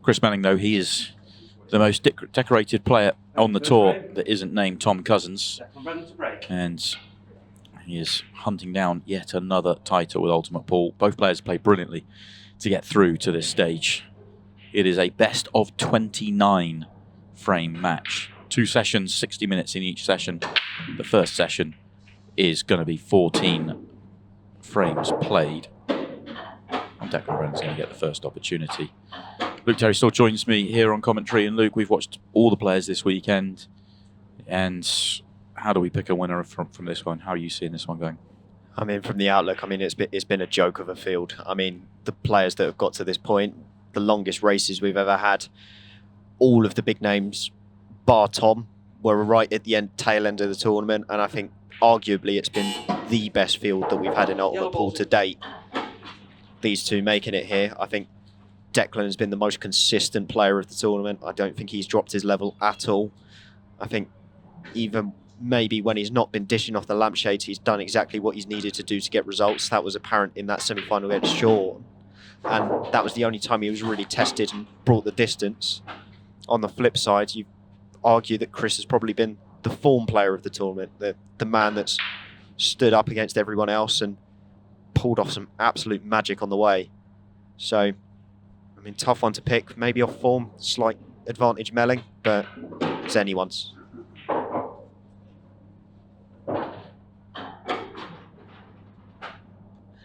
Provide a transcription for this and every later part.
Chris Melling, though, he is the most decorated player on the tour that isn't named Tom Cousins. And he is hunting down yet another title with Ultimate Pool. Both players play brilliantly to get through to this stage. It is a best of 29 frame match. 2 sessions, 60 minutes in each session. The first session is going to be 14 frames played. And Declan Brennan's going to get the first opportunity. Luke Terry still joins me here on commentary. And Luke, we've watched all the players this weekend. And how do we pick a winner from this one? How are you seeing this one going? I mean, from the outlook, I mean, it's been a joke of a field. I mean, the players that have got to this point, the longest races we've ever had, all of the big names, bar Tom, were right at the tail end of the tournament. And I think arguably it's been the best field that we've had in Ultimate Pool to date. These two making it here. I think Declan has been the most consistent player of the tournament. I don't think he's dropped his level at all. I think even maybe when he's not been dishing off the lampshades, he's done exactly what he's needed to do to get results. That was apparent in that semi-final against Sean. And that was the only time he was really tested and brought the distance. On the flip side, you argue that Chris has probably been the form player of the tournament, the man that's stood up against everyone else and pulled off some absolute magic on the way. So, I mean, tough one to pick. Maybe off form, slight advantage Melling, but it's anyone's.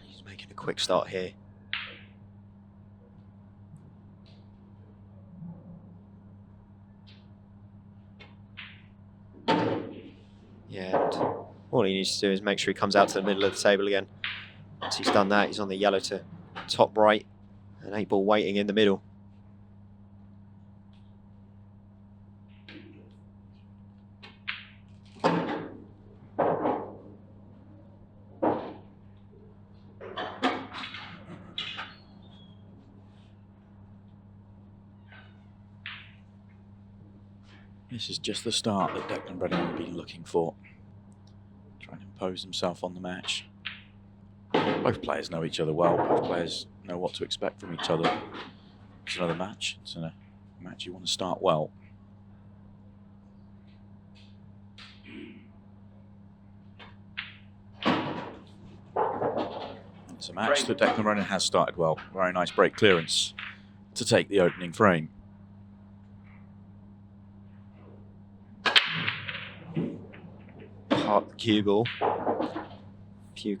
He's making a quick start here. Yeah, and all he needs to do is make sure he comes out to the middle of the table again. Once he's done that, he's on the yellow to top right, and 8-ball waiting in the middle. This is just the start that Declan Brennan has been looking for. Trying to impose himself on the match. Both players know each other well. Both players know what to expect from each other. It's another match. It's a match you want to start well. It's a match that Declan Brennan has started well. Very nice break clearance to take the opening frame. Part the cue ball. A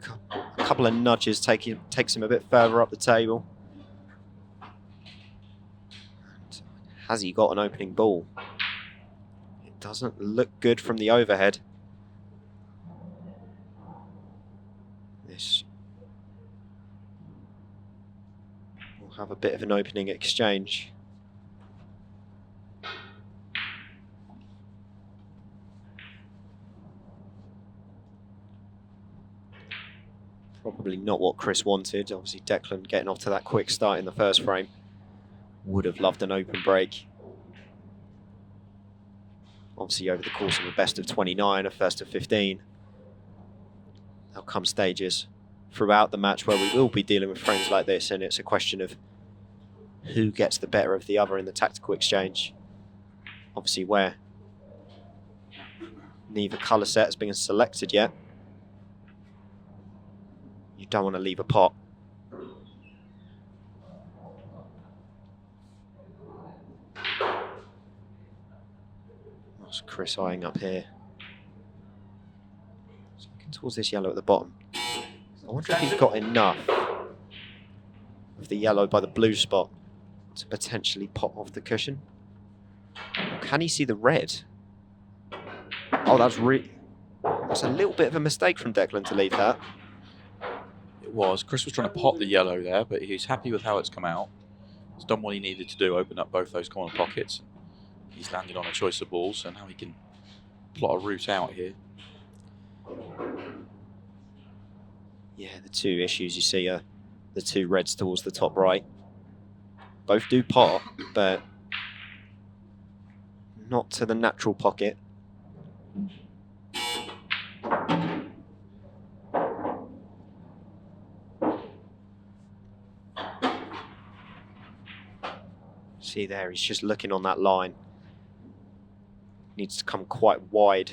couple of nudges takes him a bit further up the table. And has he got an opening ball? It doesn't look good from the overhead. This will have a bit of an opening exchange. Probably not what Chris wanted. Obviously, Declan getting off to that quick start in the first frame. Would have loved an open break. Obviously, over the course of a best of 29, a first of 15, there'll come stages throughout the match where we will be dealing with frames like this, and it's a question of who gets the better of the other in the tactical exchange. Obviously, where neither colour set has been selected yet, you don't want to leave a pot. What's Chris eyeing up here? So looking towards this yellow at the bottom. I wonder if he's got enough of the yellow by the blue spot to potentially pop off the cushion. Or can he see the red? Oh, that's a little bit of a mistake from Declan to leave that. It was. Chris was trying to pot the yellow there, but he's happy with how it's come out. He's done what he needed to do, open up both those corner pockets. He's landed on a choice of balls, so now he can plot a route out here. Yeah, the two issues you see are the two reds towards the top right. Both do pot, but not to the natural pocket. See there, he's just looking on that line. Needs to come quite wide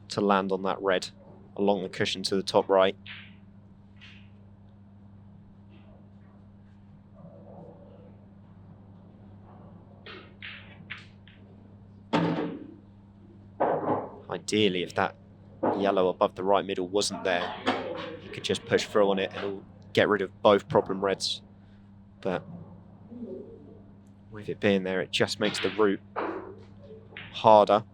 to land on that red along the cushion to the top right. Ideally, if that yellow above the right middle wasn't there, you could just push through on it and it'll get rid of both problem reds. But with it being there, it just makes the route harder.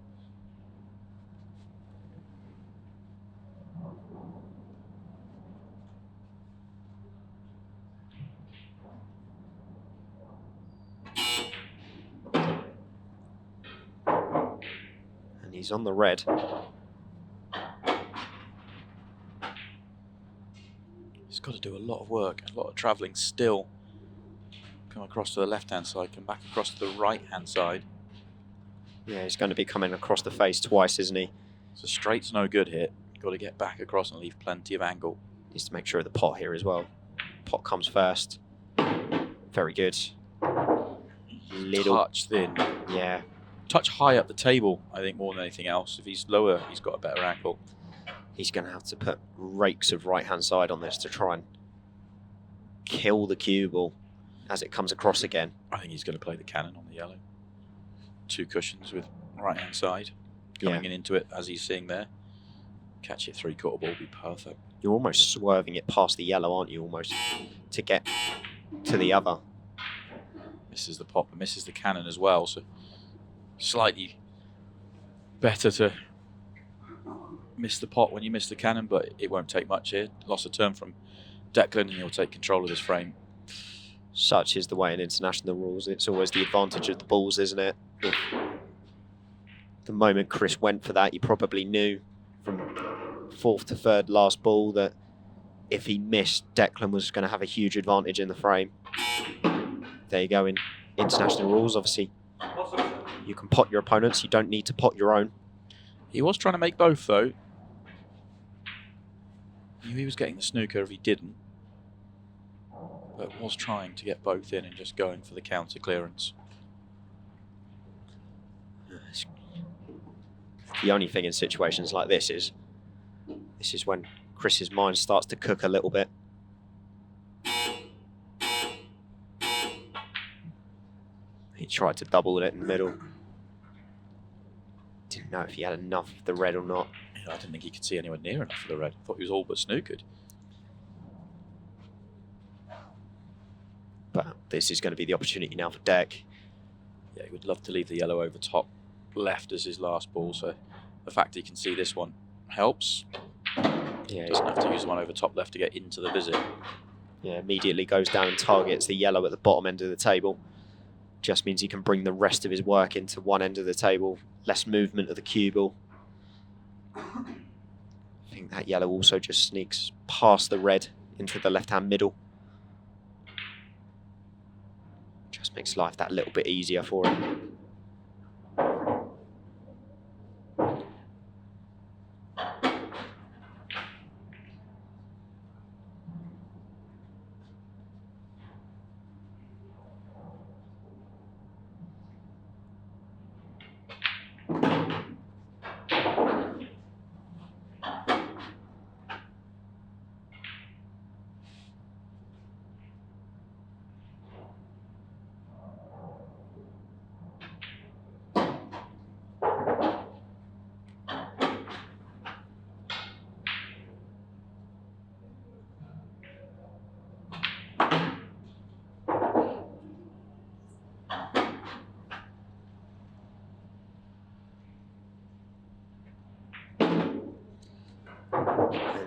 And he's on the red. He's got to do a lot of work, a lot of travelling still. Come across to the left-hand side, come back across to the right-hand side. Yeah, he's going to be coming across the face twice, isn't he? So straight's no good here. Got to get back across and leave plenty of angle. Needs to make sure of the pot here as well. Pot comes first. Very good. Little touch thin. Yeah. Touch high up the table, I think, more than anything else. If he's lower, he's got a better angle. He's going to have to put rakes of right-hand side on this to try and kill the cue ball as it comes across again. I think he's going to play the cannon on the yellow. 2 cushions with right-hand side coming into it as he's seeing there. Catch it 3/4 ball, be perfect. You're almost swerving it past the yellow, aren't you, almost, to get to the other. Misses the pot, but misses the cannon as well, so slightly better to miss the pot when you miss the cannon, but it won't take much here. Lost a turn from Declan and he'll take control of his frame. Such is the way in international rules. It's always the advantage of the balls, isn't it? The moment Chris went for that, he probably knew from 4th to 3rd last ball that if he missed, Declan was going to have a huge advantage in the frame. There you go. In international rules, obviously, you can pot your opponents. You don't need to pot your own. He was trying to make both, though. Knew he was getting the snooker if he didn't, but was trying to get both in and just going for the counter clearance. The only thing in situations like this is when Chris's mind starts to cook a little bit. He tried to double it in the middle. Didn't know if he had enough of the red or not. I didn't think he could see anywhere near enough of the red. I thought he was all but snookered. But this is going to be the opportunity now for Deck. Yeah, he would love to leave the yellow over top left as his last ball, so the fact he can see this one helps. Yeah, doesn't have to use the one over top left to get into the visit. Yeah, immediately goes down and targets the yellow at the bottom end of the table. Just means he can bring the rest of his work into one end of the table. Less movement of the cue ball. I think that yellow also just sneaks past the red into the left-hand middle. Just makes life that little bit easier for him.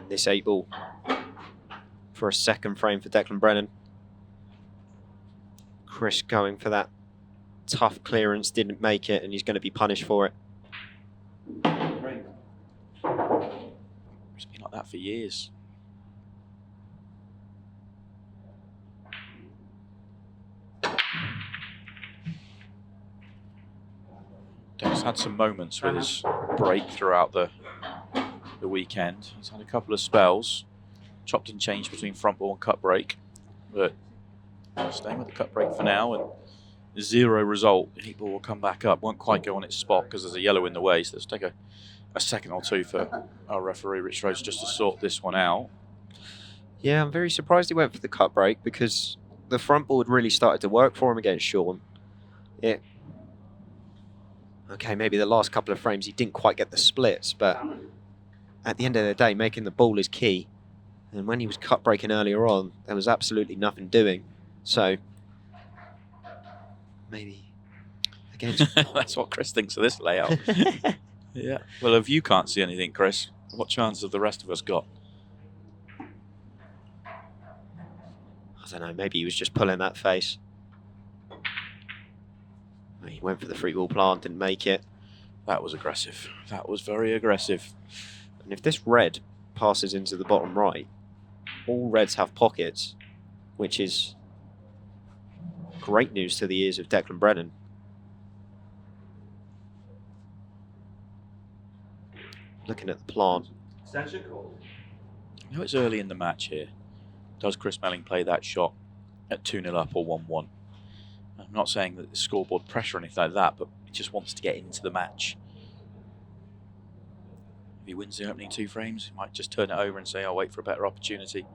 And this 8 ball for a second frame for Declan Brennan. Chris going for that tough clearance, didn't make it, and he's going to be punished for it. It's been like that for years. Deck's had some moments with his break throughout the weekend. He's had a couple of spells, chopped and changed between front ball and cut break, but staying with the cut break for now, and 0 result. 8 ball will come back up. Won't quite go on its spot because there's a yellow in the way. So let's take a second or two for our referee, Rich Rose, just to sort this one out. Yeah, I'm very surprised he went for the cut break because the front ball had really started to work for him against Sean. Okay, maybe the last couple of frames he didn't quite get the splits, but at the end of the day, making the ball is key. And when he was cut breaking earlier on, there was absolutely nothing doing. So maybe against That's what Chris thinks of this layout. Yeah. Well, if you can't see anything, Chris, what chance have the rest of us got? I don't know, maybe he was just pulling that face. He went for the free ball plant, didn't make it. That was aggressive. That was very aggressive. And if this red passes into the bottom right, all reds have pockets, which is great news to the ears of Declan Brennan. Looking at the plant. I know it's early in the match here. Does Chris Melling play that shot at 2-0 up or 1-1? I'm not saying that the scoreboard pressure or anything like that, but he just wants to get into the match. If he wins the opening 2 frames, he might just turn it over and say, I'll wait for a better opportunity.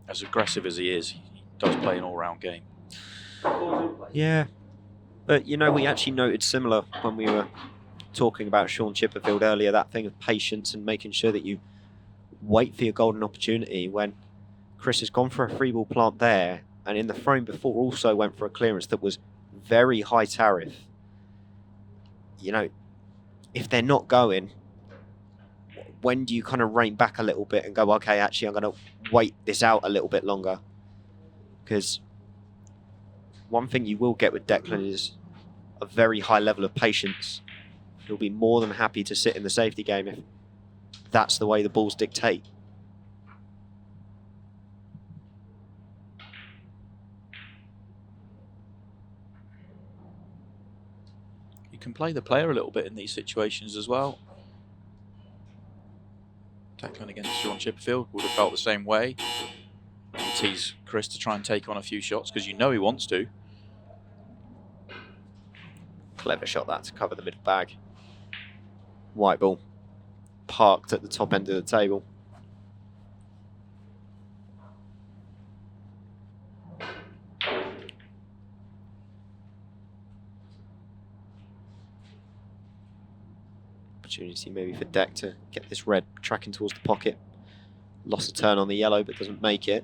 As aggressive as he is, he does play an all-round game. Yeah, but you know, we actually noted similar when we were talking about Sean Chipperfield earlier, that thing of patience and making sure that you wait for your golden opportunity. When Chris has gone for a free ball plant there, and in the frame before also went for a clearance that was very high tariff. You know, if they're not going, when do you kind of rein back a little bit and go, okay, actually I'm going to wait this out a little bit longer? Because one thing you will get with Declan is a very high level of patience. He'll be more than happy to sit in the safety game if that's the way the balls dictate. You can play the player a little bit in these situations as well. Declan against Sean Chipperfield would have felt the same way. You tease Chris to try and take on a few shots because you know he wants to. Clever shot that to cover the middle bag. White ball parked at the top end of the table. Opportunity maybe for Deck to get this red tracking towards the pocket. Lost a turn on the yellow but doesn't make it.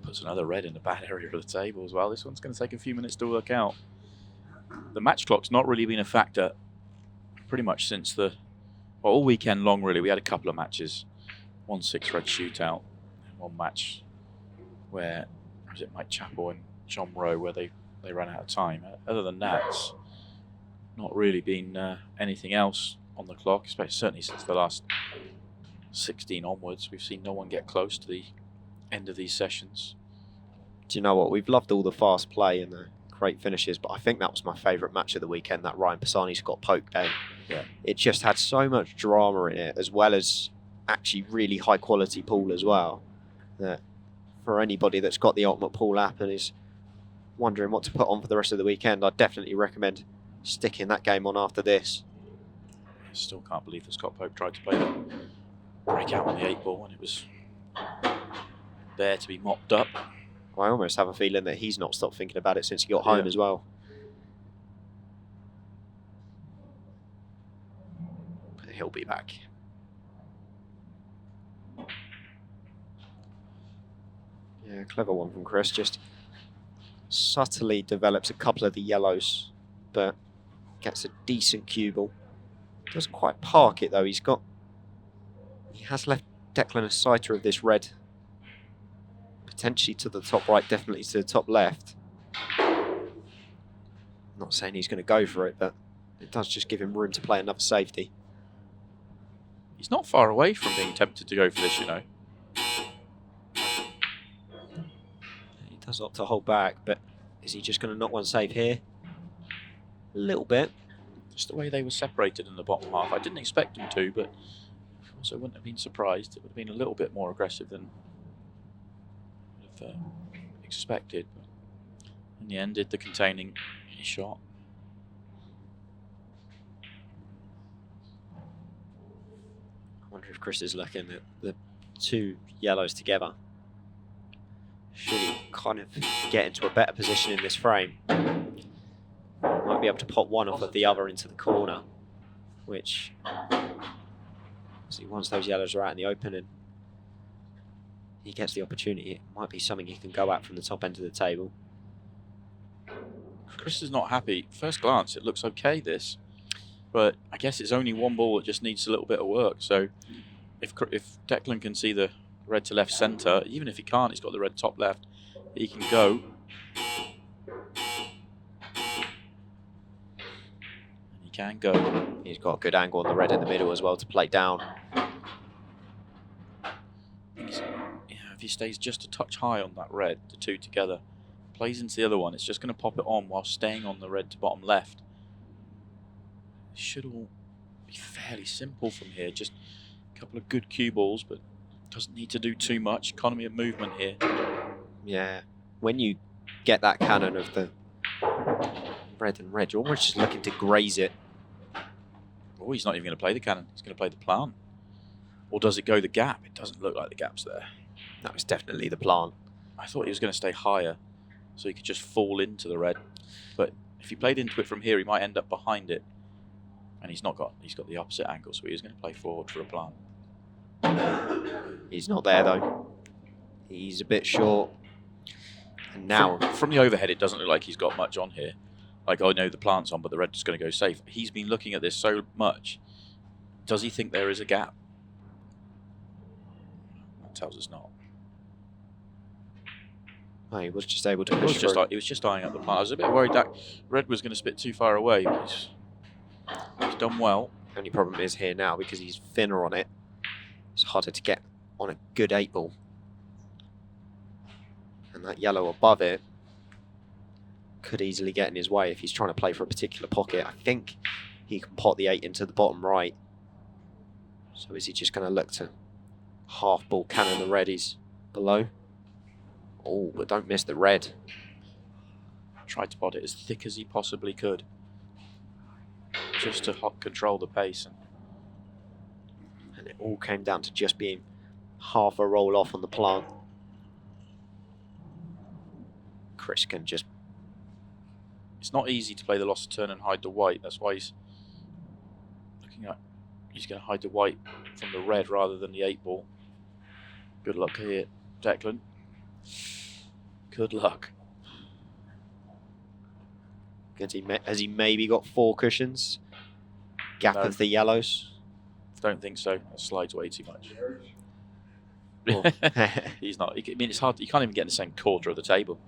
Puts another red in the bad area of the table as well. This one's going to take a few minutes to work out. The match clock's not really been a factor pretty much since all weekend long really. We had a couple of matches. 1 6-red shootout and one match where, was it Mike Chappell and John Rowe, where they ran out of time. Other than that, it's not really been anything else on the clock, especially certainly since the last 16 onwards. We've seen no one get close to the end of these sessions. Do you know what? We've loved all the fast play and the great finishes, but I think that was my favourite match of the weekend, that Ryan Pisani-Scott Pope game. Yeah. It just had so much drama in it, as well as actually really high quality pool as well, that for anybody that's got the Ultimate Pool app and is wondering what to put on for the rest of the weekend, I'd definitely recommend sticking that game on after this. I still can't believe that Scott Pope tried to play the breakout on the 8 ball when it was there to be mopped up. I almost have a feeling that he's not stopped thinking about it since he got home as well. But he'll be back. Yeah, clever one from Chris. Just subtly develops a couple of the yellows, but gets a decent cue ball. Doesn't quite park it though. He has left Declan a sighter of this red. Potentially to the top right, definitely to the top left. Not saying he's going to go for it, but it does just give him room to play another safety. He's not far away from being tempted to go for this, you know. He does opt to hold back, but is he just going to knock one save here? A little bit. Just the way they were separated in the bottom half. I didn't expect him to, but also wouldn't have been surprised. It would have been a little bit more aggressive than expected. In the end, did the containing shot. I wonder if Chris is looking at the two yellows together. Should he kind of get into a better position in this frame? Might be able to pop one off of the other into the corner, which, see, once those yellows are out in the open and he gets the opportunity, it might be something he can go at from the top end of the table. Chris is not happy. First glance, it looks okay, this. But I guess it's only one ball that just needs a little bit of work. So if Declan can see the red to left centre, even if he can't, he's got the red top left, he can go. He can go. He's got a good angle on the red in the middle as well to play down. If he stays just a touch high on that red, the two together, plays into the other one, it's just going to pop it on while staying on the red to bottom left. It should all be fairly simple from here. Just a couple of good cue balls, but doesn't need to do too much. Economy of movement here. Yeah, when you get that cannon of the red and red, you're almost just looking to graze it. Oh, he's not even going to play the cannon. He's going to play the plant. Or does it go the gap? It doesn't look like the gap's there. That was definitely the plant. I thought he was going to stay higher, so he could just fall into the red. But if he played into it from here, he might end up behind it. And he's got the opposite angle, so he is going to play forward for a plant. He's not there though. He's a bit short. And now from the overhead, it doesn't look like he's got much on here. Like, I know the plant's on, but the red's going to go safe. He's been looking at this so much. Does he think there is a gap? That tells us not. Oh, he was just able to push he was just eyeing up the plant. I was a bit worried that red was going to spit too far away, but he's done well. The only problem is here now, because he's thinner on it, it's harder to get on a good 8 ball. And that yellow above it could easily get in his way if he's trying to play for a particular pocket. I think he can pot the 8 into the bottom right. So is he just going to look to half ball cannon the red he's below? Oh, but don't miss the red. Tried to pot it as thick as he possibly could, just to control the pace. And it all came down to just being half a roll off on the plant. Chris can just... It's not easy to play the loss of turn and hide the white. That's why he's looking at... He's going to hide the white from the red rather than the 8 ball. Good luck here, Declan. Good luck. Has he maybe got 4 cushions? Gap of the yellows? Don't think so. That slides way too much. He's not. I mean, it's hard. You can't even get in the same quarter of the table.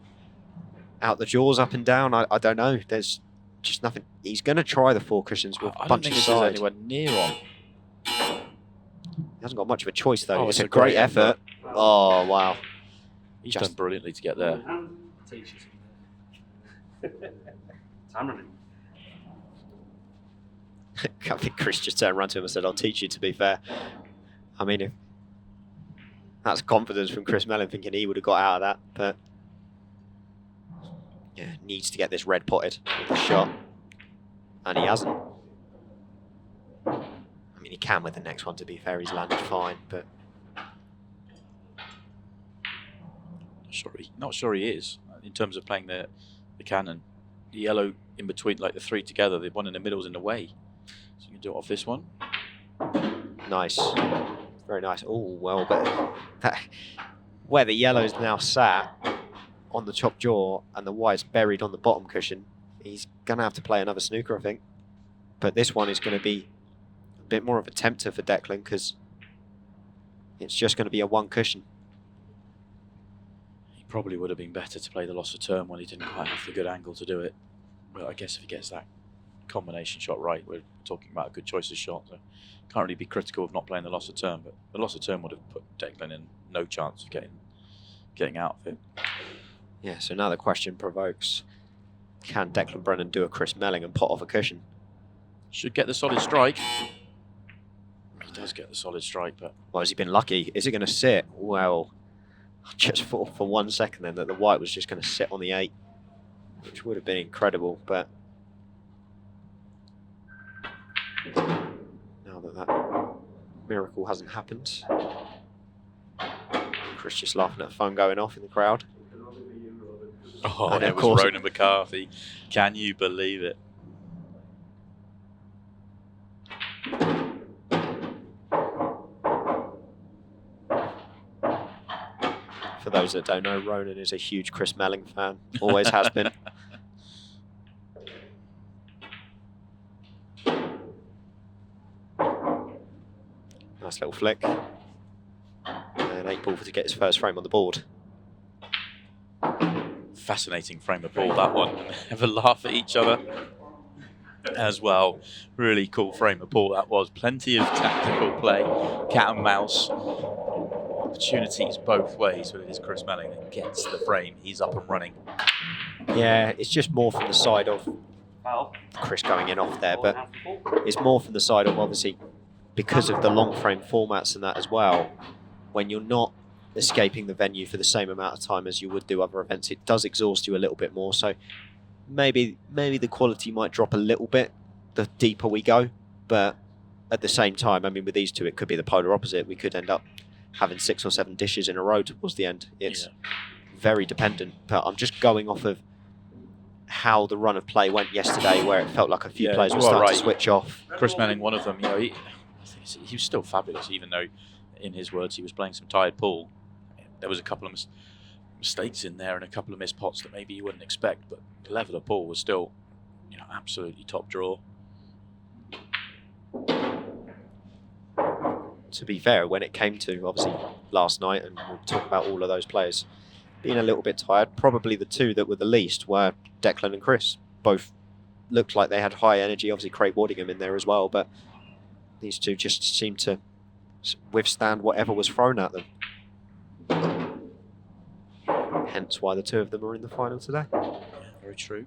Out the jaws, up and down. I don't know. There's just nothing. He's going to try the 4 cushions with a bunch of side. I don't think this is anywhere near on. He hasn't got much of a choice though. Oh, it's a great effort. Oh wow. He's done brilliantly to get there. Time running. I think Chris just turned around to him and said, "I'll teach you to be fair." I mean, if that's confidence from Chris Melling, thinking he would have got out of that, but yeah, needs to get this red potted with the shot, and he hasn't. I mean, he can with the next one, to be fair. He's landed fine, but not sure he is in terms of playing the cannon. The yellow in between, like the 3 together, the one in the middle is in the way. So you can do it off this one. Nice. Very nice. Oh, well, but where the yellow's now sat on the top jaw and the white's buried on the bottom cushion, he's going to have to play another snooker, I think. But this one is going to be a bit more of a tempter for Declan, because it's just going to be a 1 cushion. He probably would have been better to play the loss of turn when he didn't quite have the good angle to do it. Well, I guess if he gets that combination shot right, we're talking about a good choice of shot. So can't really be critical of not playing the loss of turn, but the loss of turn would have put Declan in no chance of getting out of it. Yeah, so now the question provokes, can Declan Brennan do a Chris Melling and pot off a cushion? Should get the solid strike. He does get the solid strike, but... Well, has he been lucky? Is it going to sit? Well, I just thought for 1 second then that the white was just going to sit on the 8. which would have been incredible, but now that miracle hasn't happened, Chris just laughing at the phone going off in the crowd. Oh, And it of was course- Ronan McCarthy. Can you believe it? For those that don't know, Ronan is a huge Chris Melling fan, always has been. Nice little flick. And 8 ball to get his first frame on the board. Fascinating frame of ball, that one. Have a laugh at each other as well. Really cool frame of ball that was. Plenty of tactical play, cat and mouse. Opportunities both ways, but it is Chris Melling that gets the frame. He's up and running. Yeah, it's just more from the side of Foul. Chris going in off there, Ball but and handball. it's more from the side of, obviously, because of the long frame formats and that as well, when you're not escaping the venue for the same amount of time as you would do other events, it does exhaust you a little bit more. So maybe the quality might drop a little bit the deeper we go, but at the same time, I mean, with these two, it could be the polar opposite. We could end up having 6 or 7 dishes in a row towards the end. It's very dependent, but I'm just going off of how the run of play went yesterday, where it felt like a few Yeah, players you were are starting right. to switch off. Chris Melling, one of them, you know, he was still fabulous, even though, in his words, he was playing some tired pool. There was a couple of mistakes in there and a couple of missed pots that maybe you wouldn't expect, but the level of pool was still, you know, absolutely top draw. To be fair, when it came to, obviously, last night, and we'll talk about all of those players being a little bit tired, probably the two that were the least were Declan and Chris. Both looked like they had high energy, obviously Craig Waddingham in there as well, but these two just seemed to withstand whatever was thrown at them. Hence why the two of them are in the final today. Yeah, very true.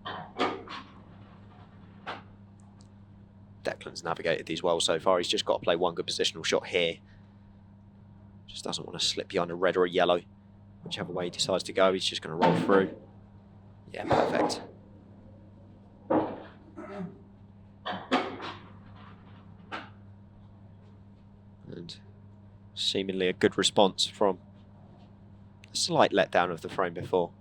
Declan's navigated these well so far. He's just got to play one good positional shot here. Just doesn't want to slip behind a red or a yellow. Whichever way he decides to go, he's just going to roll through. Yeah, perfect. And seemingly a good response from a slight letdown of the frame before.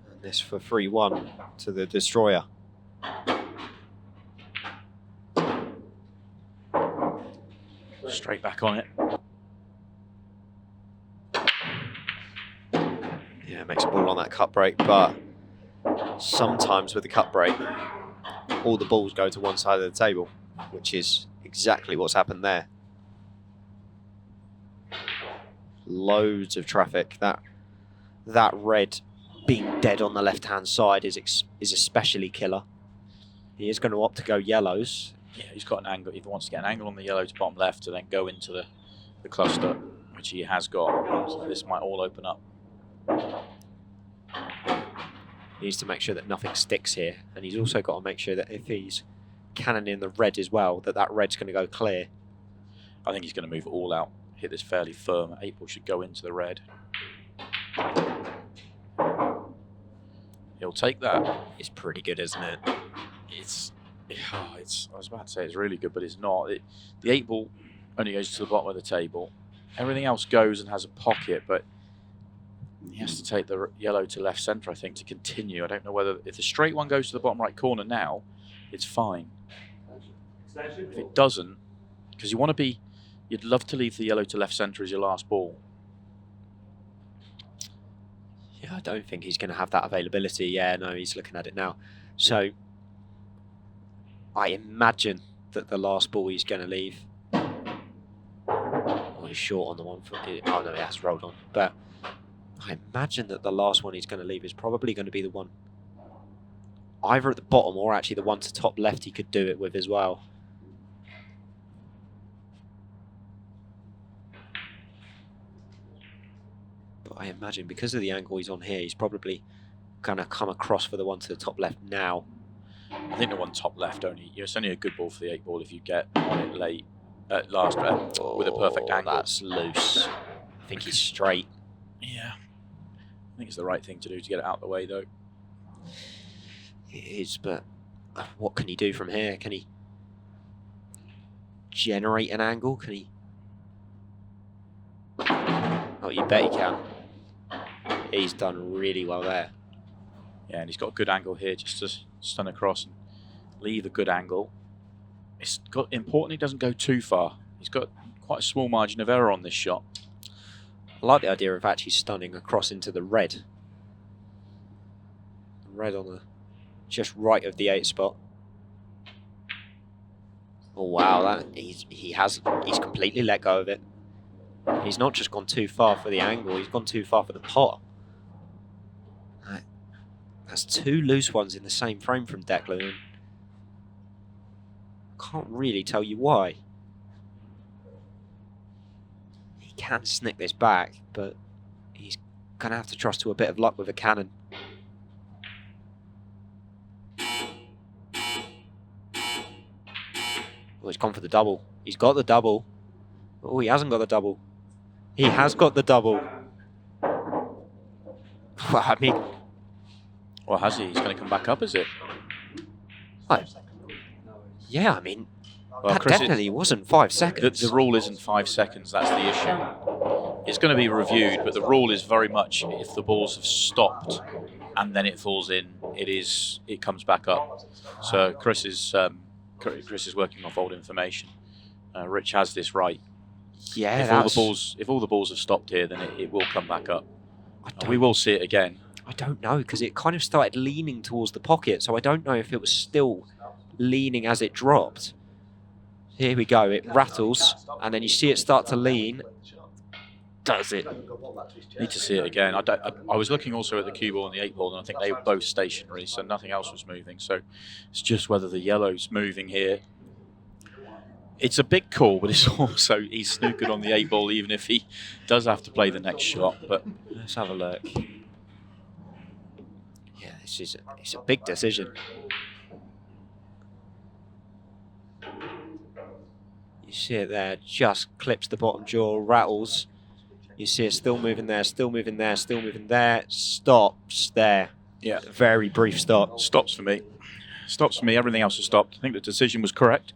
And this for 3-1 to the Destroyer. Straight back on it. Yeah, makes a ball on that cut break, but sometimes with the cut break, all the balls go to one side of the table, which is exactly what's happened there. Loads of traffic. That red being dead on the left-hand side is especially killer. He is going to opt to go yellows. Yeah, he's got an angle. If he wants to get an angle on the yellow to bottom left to then go into the cluster, which he has got. So this might all open up. He needs to make sure that nothing sticks here, and he's also got to make sure that if he's cannoning the red as well, that red's going to go clear. I think he's going to move it all out. Hit this fairly firm. 8 ball should go into the red. He'll take that. It's pretty good, isn't it? It's I was about to say it's really good, but it's not. The 8 ball only goes to the bottom of the table. Everything else goes and has a pocket, but he has to take the yellow to left centre, I think, to continue. I don't know whether, if the straight one goes to the bottom right corner now, it's fine. If it doesn't, because you'd love to leave the yellow to left centre as your last ball. Yeah, I don't think he's going to have that availability. Yeah, no, he's looking at it now. So I imagine that the last ball he's going to leave. Oh, he's short on the one foot. Oh no, he has rolled on. But I imagine that the last one he's going to leave is probably going to be the one either at the bottom or actually the one to top left he could do it with as well. But I imagine because of the angle he's on here, he's probably going to come across for the one to the top left now. I think the one top left only. It's only a good ball for the 8-ball if you get on it late at last with a perfect angle. That's loose. I think he's straight. Yeah. I think it's the right thing to do to get it out of the way, though. It is, but what can he do from here? Can he generate an angle? Can he? Oh, you bet he can. He's done really well there. Yeah, and he's got a good angle here just to stun across and leave a good angle. It's important he doesn't go too far. He's got quite a small margin of error on this shot. I like the idea of actually stunning across into the red. Red on the just right of the 8 spot. Oh wow, he's completely let go of it. He's not just gone too far for the angle, he's gone too far for the pot. That's 2 loose ones in the same frame from Declan. Can't really tell you why. He can snick this back, but he's going to have to trust to a bit of luck with a cannon. Oh, he's gone for the double. He's got the double. Oh, he hasn't got the double. He has got the double. Well, I mean... Well, has he? He's going to come back up, is it? Yeah, I mean, well, that Chris, definitely wasn't 5 seconds. The rule isn't 5 seconds, that's the issue. It's going to be reviewed, but the rule is very much if the balls have stopped and then it falls in, it comes back up. So Chris is working off old information. Rich has this right. Yeah, if all the balls have stopped here, then it will come back up. We will see it again. I don't know, because it kind of started leaning towards the pocket, so I don't know if it was still leaning as it dropped. Here we go, it rattles, and then you see it start to lean. Does it? Need to see it again. I was looking also at the cue ball and the 8-ball, and I think they were both stationary, so nothing else was moving. So it's just whether the yellow's moving here. It's a big call, but it's also he's snookered on the 8-ball, even if he does have to play the next shot. But let's have a look. Yeah, it's a big decision. You see it there, just clips the bottom jaw, rattles. You see it still moving there, still moving there, still moving there. Stops there. Yeah. A very brief stop. Stops for me. Stops for me. Everything else has stopped. I think the decision was correct.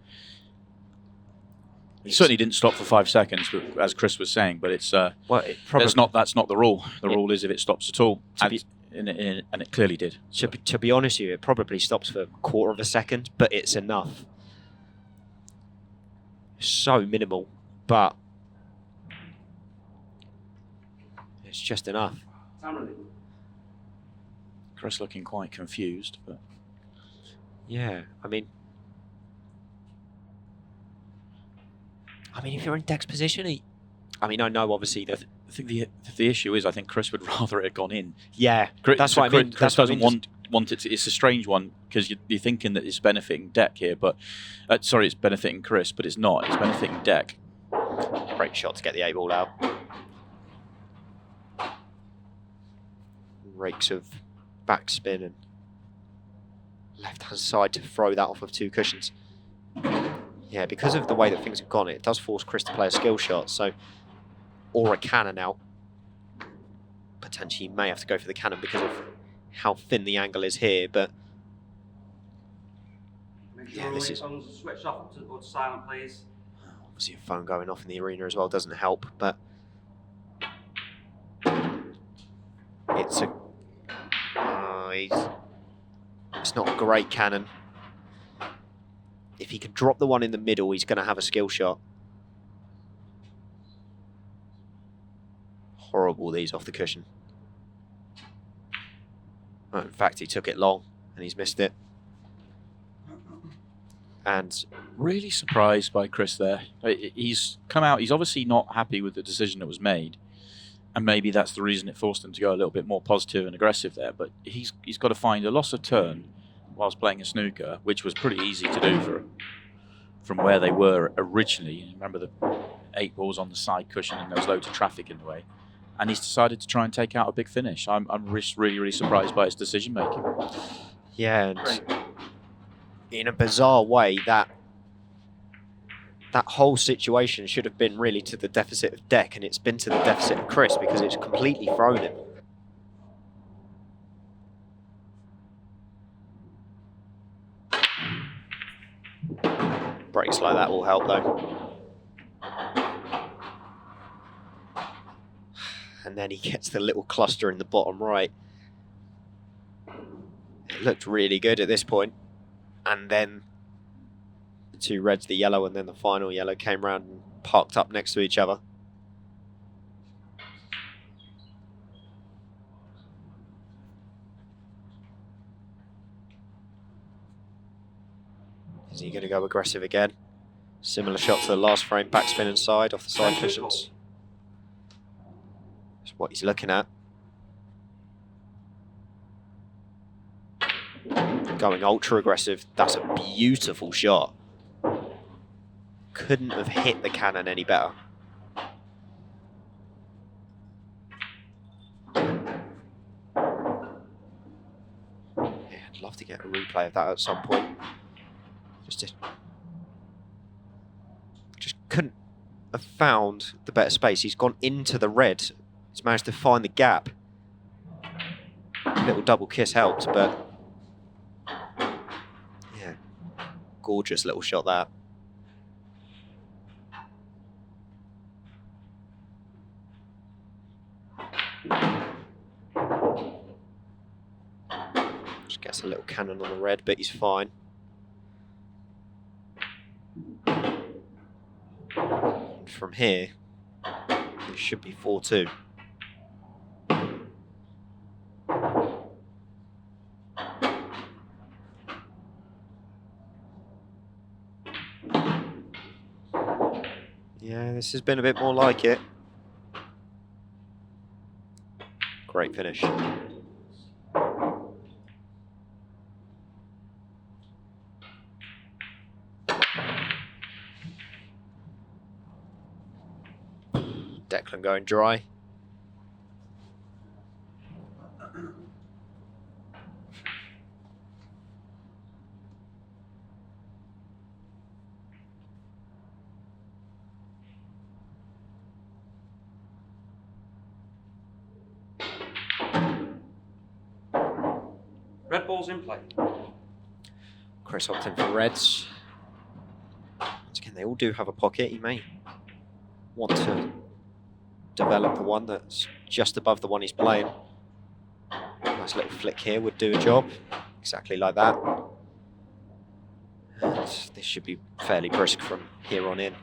It certainly didn't stop for 5 seconds, but, as Chris was saying. But it's that's not the rule. The rule is if it stops at all, and it clearly did. To be honest with you, it probably stops for a quarter of a second, but it's enough. So minimal, but it's just enough. Chris looking quite confused, but yeah, I mean, if you're in Dec's position, I know obviously that. I think the issue is I think Chris would rather it had gone in. Yeah, that's so what I mean. Chris doesn't want it to. It's a strange one because you're thinking that it's benefiting Dec here, but sorry, it's benefiting Chris, but it's not. It's benefiting Dec. Great shot to get the 8-ball out. Rakes of backspin and left-hand side to throw that off of 2 cushions. Yeah, because of the way that things have gone, it does force Chris to play a skill shot, so or a cannon out. Potentially may have to go for the cannon because of how thin the angle is here, but yeah, this is switch off to silent, please. Obviously a phone going off in the arena as well doesn't help, but it's it's not a great cannon. If he can drop the one in the middle, he's going to have a skill shot. Horrible, these off the cushion. Oh, in fact, he took it long and he's missed it. And really surprised by Chris there. He's come out, he's obviously not happy with the decision that was made. And maybe that's the reason it forced him to go a little bit more positive and aggressive there. But he's got to find a loss of turn whilst playing a snooker, which was pretty easy to do from where they were originally. Remember the 8 balls on the side cushion and there was loads of traffic in the way. and he's decided to try and take out a big finish. I'm really surprised by his decision making. Yeah, and in a bizarre way, that whole situation should have been really to the deficit of Deck, and it's been to the deficit of Chris because it's completely thrown him. Breaks like that will help though. And then he gets the little cluster in the bottom right. It looked really good at this point. And then the two reds, the yellow and then the final yellow, came round and parked up next to each other. Is he going to go aggressive again? Similar shot to the last frame, backspin inside off the side cushions. That's what he's looking at. Going ultra aggressive. That's a beautiful shot. Couldn't have hit the cannon any better. Yeah, I'd love to get a replay of that at some point. Just couldn't have found the better space. He's gone into the red. He's managed to find the gap. A little double kiss helped, but yeah, gorgeous little shot that. Just gets a little cannon on the red, but he's fine. And from here, it should be 4-2. Yeah, this has been a bit more like it. Great finish. Declan going dry. Red ball's in play. Chris opting for reds. Once again, they all do have a pocket. He may want to develop the one that's just above the one he's playing. Nice little flick here would do a job. Exactly like that. And this should be fairly brisk from here on in.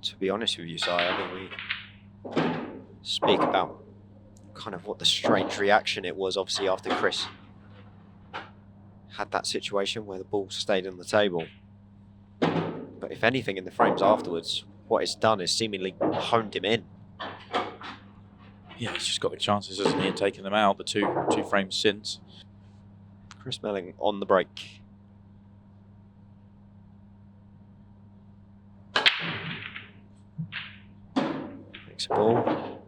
To be honest with you, Si, I mean, we speak about kind of what the strange reaction it was, obviously, after Chris had that situation where the ball stayed on the table. But if anything, in the frames afterwards, what it's done is seemingly honed him in. Yeah, he's just got the chances, hasn't he, and taken them out the two frames since. Chris Melling on the break. Makes a ball.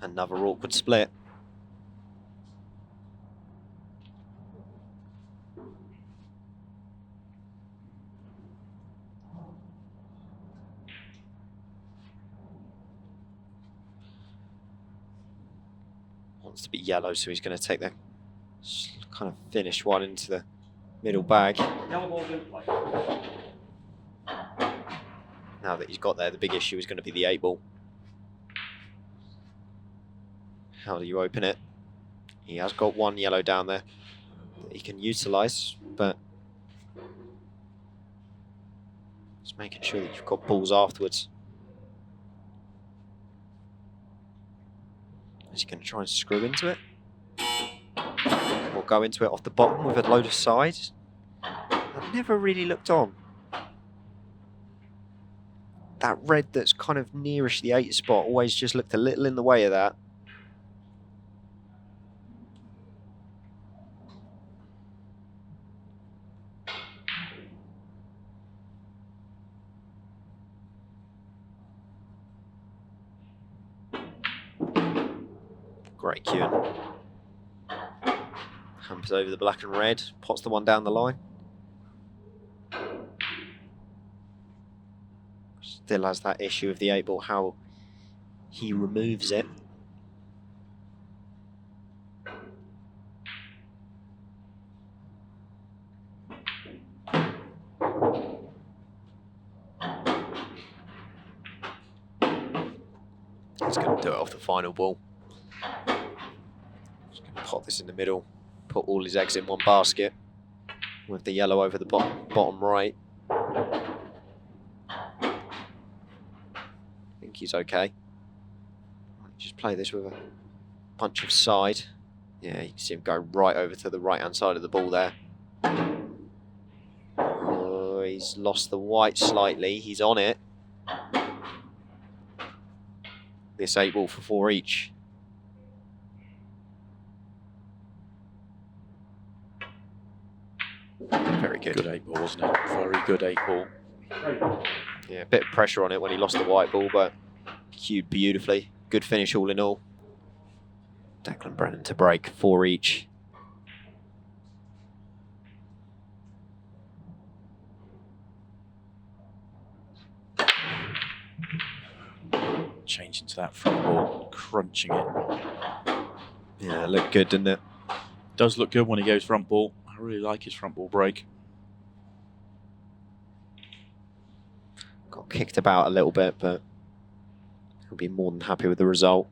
Another awkward split. Wants to be yellow, so he's going to take the kind of finished one into the middle bag. Yellow ball's in play. Now that he's got there, the big issue is going to be the 8 ball. How do you open it? He has got 1 yellow down there that he can utilise, but just making sure that you've got balls afterwards. Is he going to try and screw into it? Or go into it off the bottom with a load of sides? I've never really looked on. That red that's kind of nearish the 8 spot always just looked a little in the way of that. Great queuing. Hampers over the black and red, pots the one down the line. Still has that issue of the 8 ball, how he removes it. He's going to do it off the final ball. He's going to pop this in the middle, put all his eggs in one basket with the yellow over the bottom right. I think he's okay. Just play this with a bunch of side. Yeah, you can see him go right over to the right-hand side of the ball there. Oh, he's lost the white slightly. He's on it. This 8 ball for 4 each. Very good. Good 8 ball, wasn't it? Very good 8 ball. Yeah, a bit of pressure on it when he lost the white ball, but cued beautifully. Good finish all in all. Declan Brennan to break, 4 each. Changing to that front ball, crunching it. Yeah, it looked good, didn't it? Does look good when he goes front ball. I really like his front ball break. Got kicked about a little bit, but he'll be more than happy with the result.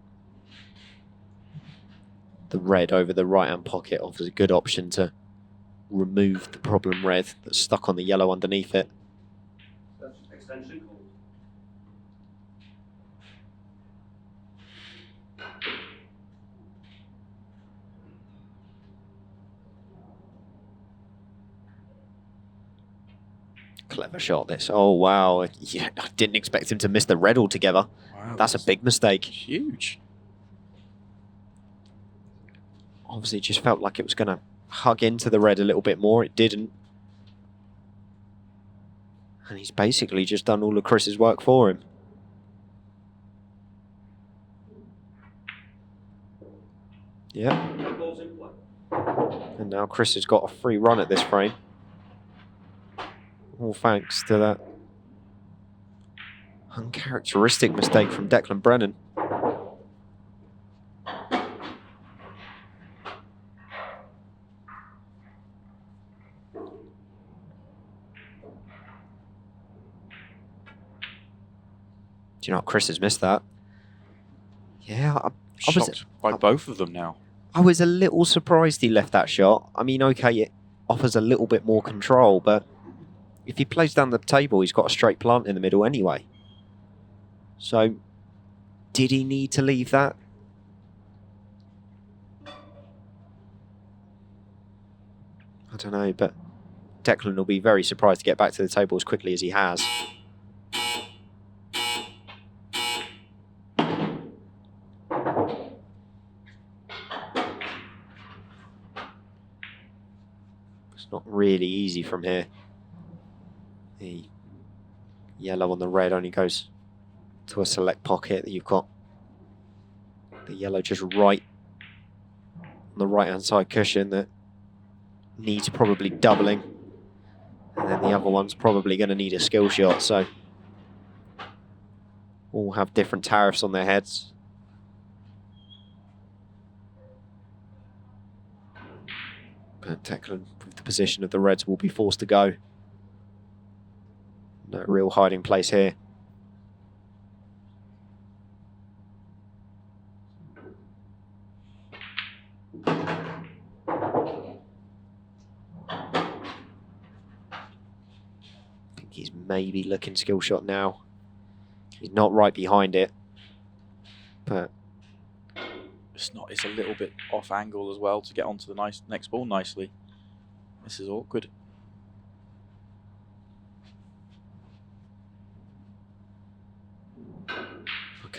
The red over the right-hand pocket offers a good option to remove the problem red that's stuck on the yellow underneath it. Extension called. Clever shot this. Oh, wow. Yeah, I didn't expect him to miss the red altogether. Wow, That's a big mistake. Huge. Obviously, it just felt like it was going to hug into the red a little bit more. It didn't. And he's basically just done all of Chris's work for him. Yeah. Balls in play. And now Chris has got a free run at this frame. All thanks to that uncharacteristic mistake from Declan Brennan. Do you know what? Chris has missed that. Yeah, I was Shocked by both of them now. I was a little surprised he left that shot. I mean, okay, it offers a little bit more control, but if he plays down the table, he's got a straight plant in the middle anyway. So, did he need to leave that? I don't know, but Declan will be very surprised to get back to the table as quickly as he has. It's not really easy from here. The yellow on the red only goes to a select pocket that you've got. The yellow just right on the right-hand side cushion that needs probably doubling. And then the other one's probably going to need a skill shot, so all have different tariffs on their heads. But Declan, with the position of the reds, will be forced to go. No real hiding place here. I think he's maybe looking skill shot now. He's not right behind it, but It's a little bit off angle as well to get onto the next ball nicely. This is awkward.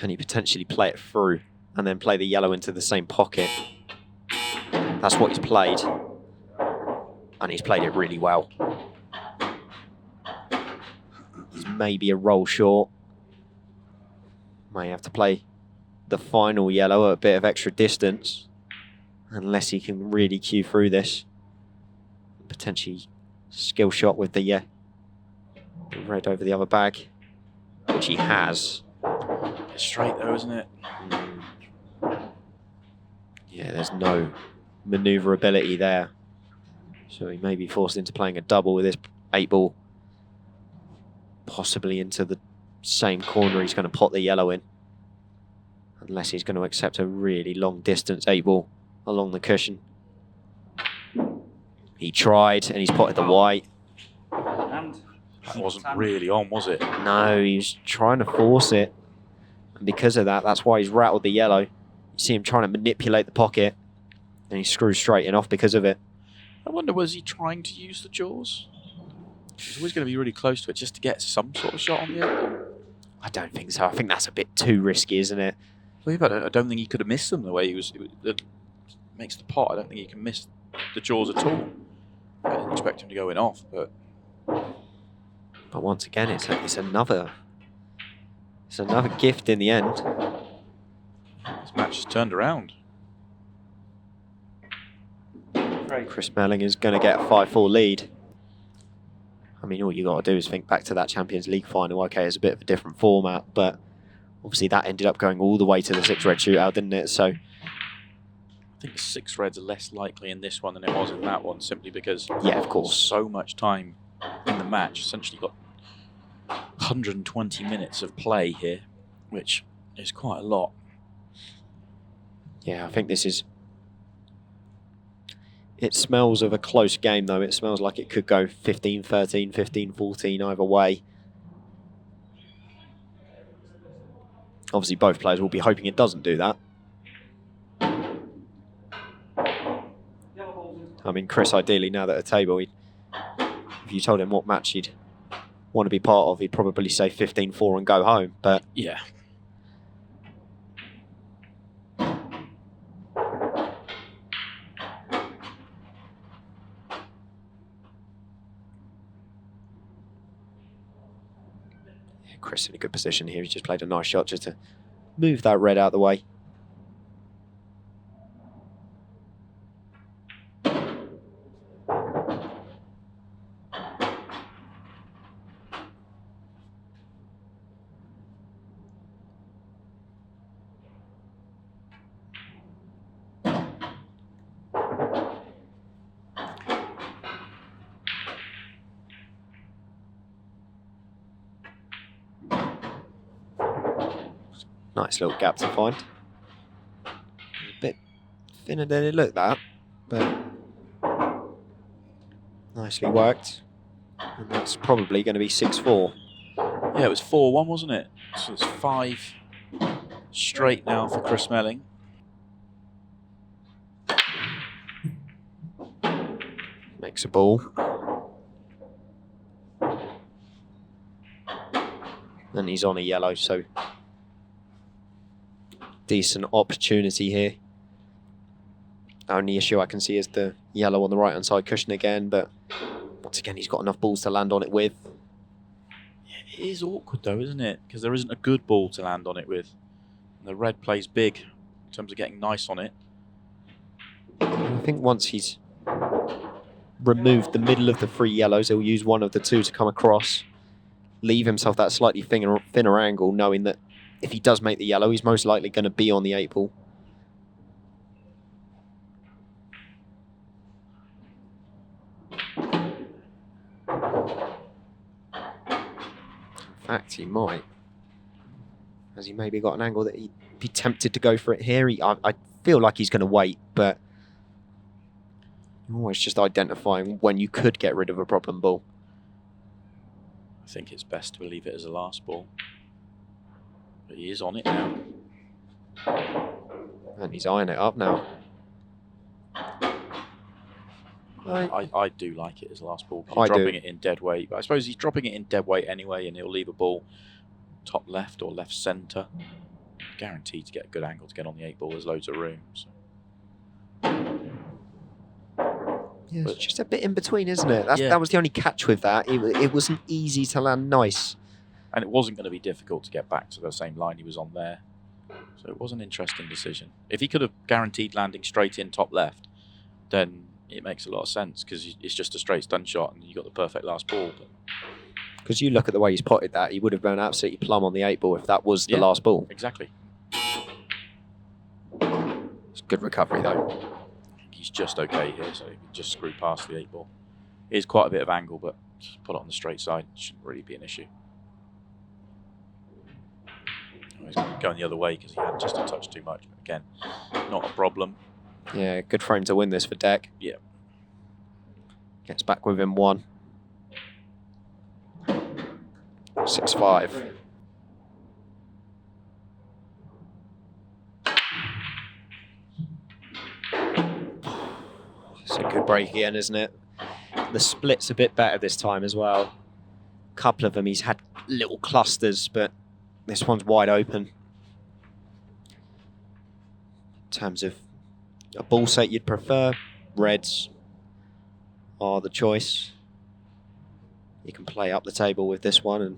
can he potentially play it through and then play the yellow into the same pocket? That's what he's played, and he's played it really well. He's maybe a roll short. May have to play the final yellow at a bit of extra distance, unless he can really cue through this. Potentially skill shot with the red over the other bag, which he has. It's straight though, isn't it? Yeah, there's no manoeuvrability there. So he may be forced into playing a double with this 8-ball. Possibly into the same corner he's going to pot the yellow in. Unless he's going to accept a really long distance 8-ball along the cushion. He tried and he's potted the white. That wasn't really on, was it? No, he's trying to force it. And because of that, that's why he's rattled the yellow. You see him trying to manipulate the pocket. And he screws straight in off because of it. I wonder, was he trying to use the jaws? He's always going to be really close to it just to get some sort of shot on the other. I don't think so. I think that's a bit too risky, isn't it? Well, I don't think he could have missed them the way he was. It makes the pot. I don't think he can miss the jaws at all. I didn't expect him to go in off, but once again, it's another gift in the end. this match has turned around. Chris Melling is going to get a 5-4 lead. I mean, all you got to do is think back to that Champions League final. Okay, it's a bit of a different format, but obviously that ended up going all the way to the 6-red shootout, didn't it? So I think 6 reds are less likely in this one than it was in that one, simply because yeah, of course, so much time in the match. Essentially got 120 minutes of play here, which is quite a lot. Yeah, I think this is... It smells of a close game, though. It smells like it could go 15-13, 15-14 either way. Obviously, both players will be hoping it doesn't do that. I mean, Chris, ideally, now that at a table, if you told him what match he'd want to be part of, he'd probably say 15-4 and go home. But yeah. Chris in a good position here. He's just played a nice shot just to move that red out of the way. Nice little gap to find. A bit thinner than it looked, that, but nicely worked. And that's probably going to be 6-4. Yeah, it was 4-1, wasn't it? So it's 5 straight now for Chris Melling. Makes a ball. And he's on a yellow, so decent opportunity here. Only issue I can see is the yellow on the right hand side cushion again, but once again he's got enough balls to land on it with. Yeah, it is awkward though, isn't it? Because there isn't a good ball to land on it with. And the red plays big in terms of getting nice on it. And I think once he's removed the middle of the 3 yellows, he'll use one of the 2 to come across, leave himself that slightly thinner angle, knowing that if he does make the yellow, he's most likely going to be on the 8-ball. In fact, he might. Has he maybe got an angle that he'd be tempted to go for it here? I feel like he's going to wait, but Always just identifying when you could get rid of a problem ball. I think it's best to leave it as a last ball. But he is on it now. And he's eyeing it up now. I do like it as a last ball. I do. Dropping it in dead weight. But I suppose he's dropping it in dead weight anyway, and he'll leave a ball top left or left centre. Guaranteed to get a good angle to get on the 8 ball. There's loads of room. So. Yeah, it's just a bit in between, isn't it? Yeah. That was the only catch with that. It wasn't easy to land nice. And it wasn't going to be difficult to get back to the same line he was on there. So it was an interesting decision. If he could have guaranteed landing straight in top left, then it makes a lot of sense because it's just a straight stun shot and you got the perfect last ball. Because you look at the way he's potted that, he would have been absolutely plumb on the 8 ball if that was the last ball. Exactly. It's good recovery though. He's just okay here, so he can just screw past the 8 ball. It is quite a bit of angle, but just put it on the straight side. It shouldn't really be an issue. Oh, he's going the other way because he had just a touch too much. But again, not a problem. Yeah, good frame to win this for Dec. Yeah. Gets back within 1. 6-5. It's a good break again, isn't it? The split's a bit better this time as well. A couple of them he's had little clusters, but this one's wide open. In terms of a ball set you'd prefer, reds are the choice. You can play up the table with this one and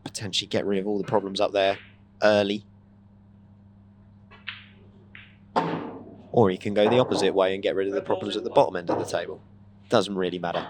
potentially get rid of all the problems up there early. Or you can go the opposite way and get rid of the problems at the bottom end of the table. Doesn't really matter.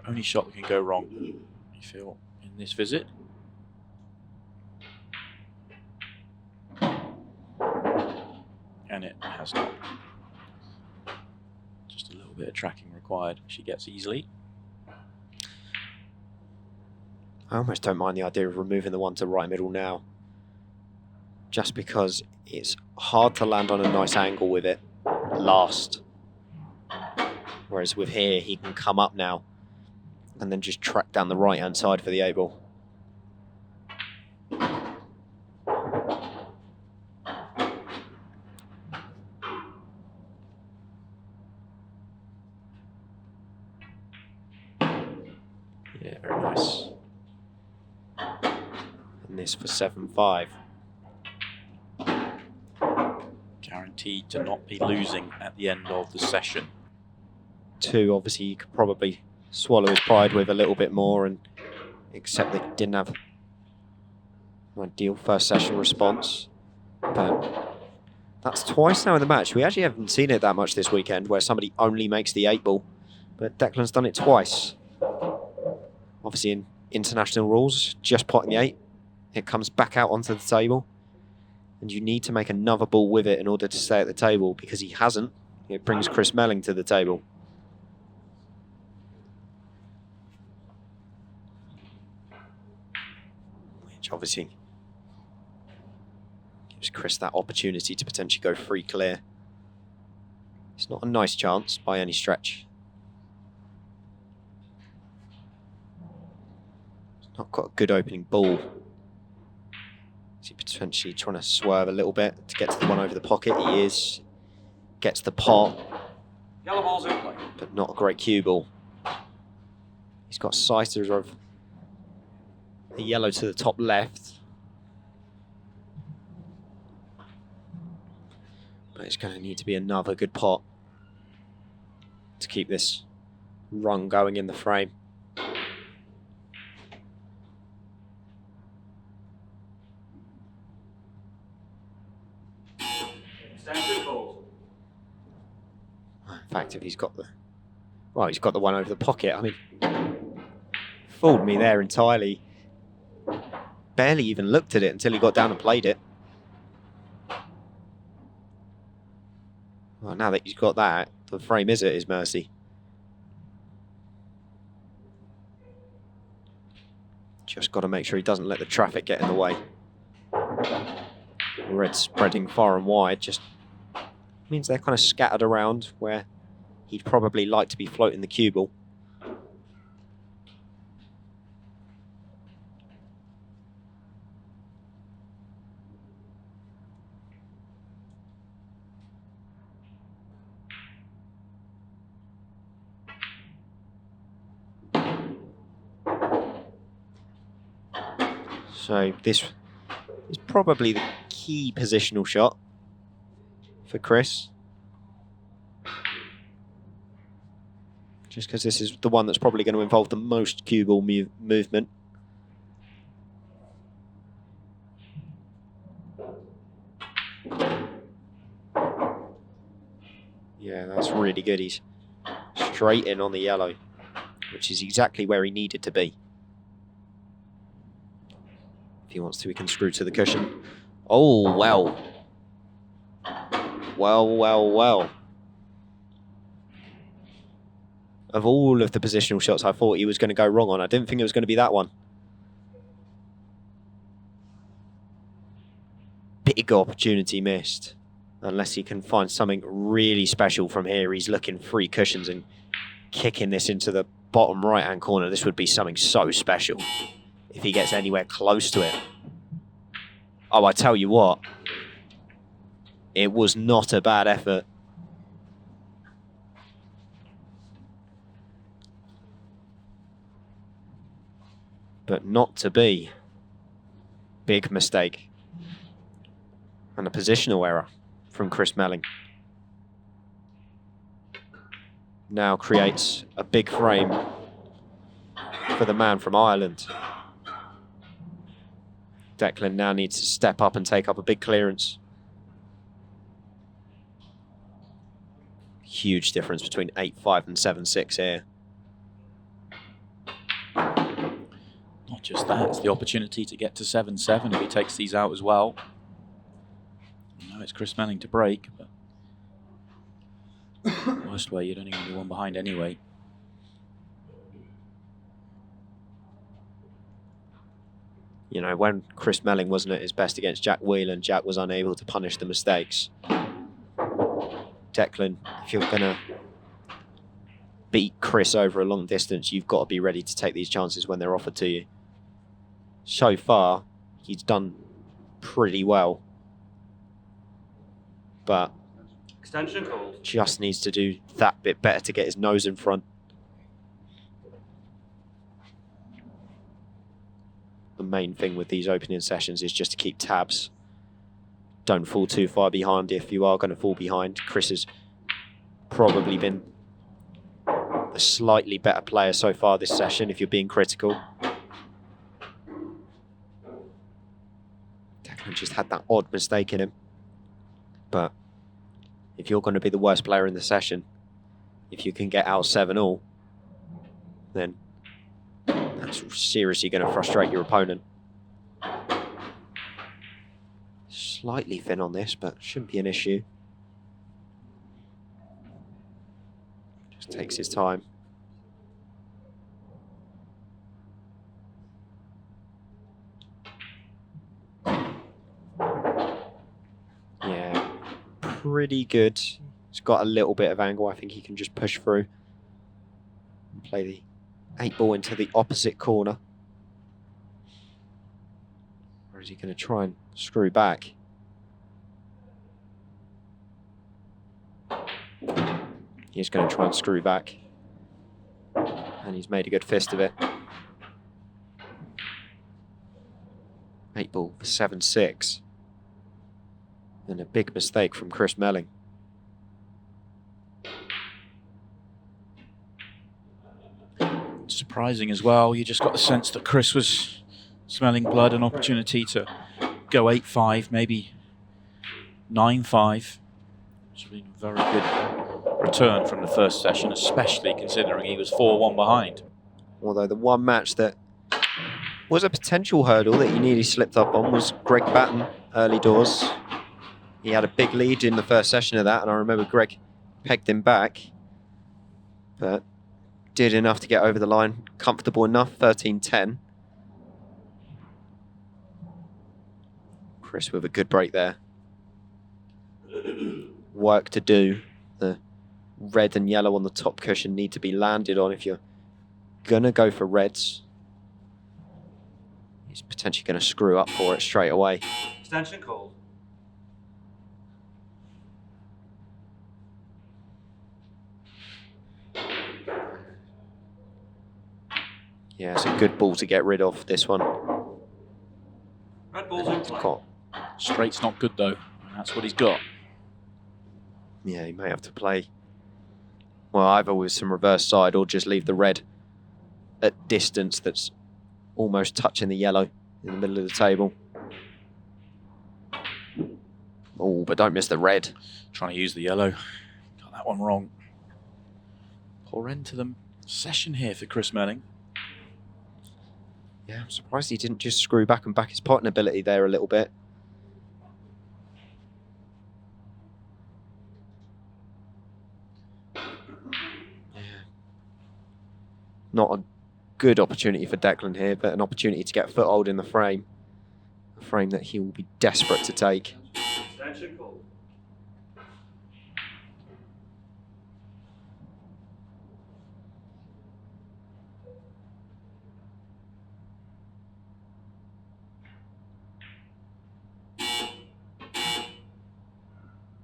Only shot that can go wrong, you feel, in this visit. And it has not. Just a little bit of tracking required. She gets easily. I almost don't mind the idea of removing the one to right middle now. Just because it's hard to land on a nice angle with it last. Whereas with here, he can come up now and then just track down the right-hand side for the 8 ball. Yeah, very nice. And this for 7-5. Guaranteed to not be losing at the end of the session. 2, obviously, you could probably swallow his pride with a little bit more and accept that he didn't have an ideal first session response. But that's twice now in the match. We actually haven't seen it that much this weekend where somebody only makes the 8 ball, but Declan's done it twice. Obviously in international rules, just potting the 8, it comes back out onto the table and you need to make another ball with it in order to stay at the table. Because he hasn't, it brings Chris Melling to the table. Which obviously gives Chris that opportunity to potentially go free clear. It's not a nice chance by any stretch. He's not got a good opening ball. Is he potentially trying to swerve a little bit to get to the one over the pocket? He is. Gets the pot. Yellow ball's in play. But not a great cue ball. He's got sighters of the yellow to the top left. But it's going to need to be another good pot to keep this run going in the frame. Extension calls. In fact, if he's got the... Well, he's got the one over the pocket. I mean, Fooled me there entirely. Barely even looked at it until he got down and played it. Well, now that he's got that, the frame is at his mercy. Just got to make sure he doesn't let the traffic get in the way. Red spreading far and wide just means they're kind of scattered around where he'd probably like to be floating the cue ball. So this is probably the key positional shot for Chris. Just because this is the one that's probably going to involve the most cue ball movement. Yeah, that's really good. He's straight in on the yellow, which is exactly where he needed to be. If he wants to, he can screw to the cushion. Oh, well. Well. Of all of the positional shots I thought he was going to go wrong on, I didn't think it was going to be that one. Big opportunity missed. Unless he can find something really special from here. He's looking 3 cushions and kicking this into the bottom right-hand corner. This would be something so special if he gets anywhere close to it. Oh, I tell you what. It was not a bad effort. But not to be. Big mistake. And a positional error from Chris Melling. Now creates a big frame for the man from Ireland. Declan now needs to step up and take up a big clearance. Huge difference between 8-5 and 7-6 here. Not just that, it's the opportunity to get to 7-7 if he takes these out as well. Now it's Chris Melling to break, but worst way, you'd only going to be one behind anyway. You know, when Chris Melling wasn't at his best against Jack Whelan, Jack was unable to punish the mistakes. Declan, if you're going to beat Chris over a long distance, you've got to be ready to take these chances when they're offered to you. So far, he's done pretty well. But Extension called. Just needs to do that bit better to get his nose in front. The main thing with these opening sessions is just to keep tabs. Don't fall too far behind if you are going to fall behind. Chris has probably been a slightly better player so far this session, if you're being critical. Declan just had that odd mistake in him. But if you're going to be the worst player in the session, if you can get out 7-all, then that's seriously going to frustrate your opponent. Slightly thin on this, but shouldn't be an issue. Just takes his time. Yeah, pretty good. He's got a little bit of angle. I think he can just push through and play the 8-ball into the opposite corner. Or is he going to try and screw back? He's going to try and screw back. And he's made a good fist of it. 8-ball for 7-6. And a big mistake from Chris Melling. Surprising as well. You just got the sense that Chris was smelling blood, an opportunity to go 8-5, maybe 9-5. Which would be a very good return from the first session, especially considering he was 4-1 behind. Although the one match that was a potential hurdle that he nearly slipped up on was Greg Batten early doors. He had a big lead in the first session of that, and I remember Greg pegged him back, but did enough to get over the line. Comfortable enough, 13-10. Chris with a good break there. Work to do. The red and yellow on the top cushion need to be landed on if you're gonna go for reds. He's potentially gonna screw up for it straight away. Extension called. Yeah, it's a good ball to get rid of, this one. Red ball's in play. Got- Straight's not good though. That's what he's got. Yeah, he may have to play, well, either with some reverse side or just leave the red at distance that's almost touching the yellow in the middle of the table. Oh, but don't miss the red. Trying to use the yellow. Got that one wrong. Poor end to the session here for Chris Melling. Yeah, I'm surprised he didn't just screw back and back his potting ability there a little bit. Yeah. Not a good opportunity for Declan here, but an opportunity to get a foothold in the frame. A frame that he will be desperate to take. Extension called.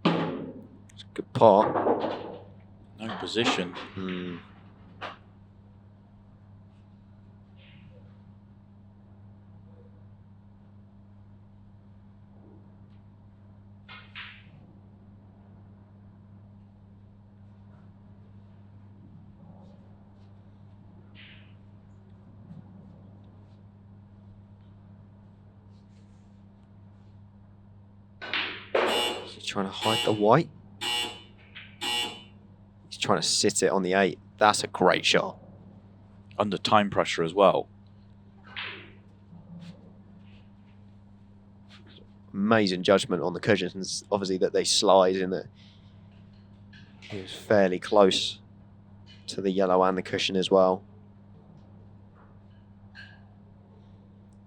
It's a good pot. No position. Is he trying to hide the white? He's trying to sit it on the 8. That's a great shot. Under time pressure as well. Amazing judgment on the cushions, obviously, that they slide in that he was fairly close to the yellow and the cushion as well.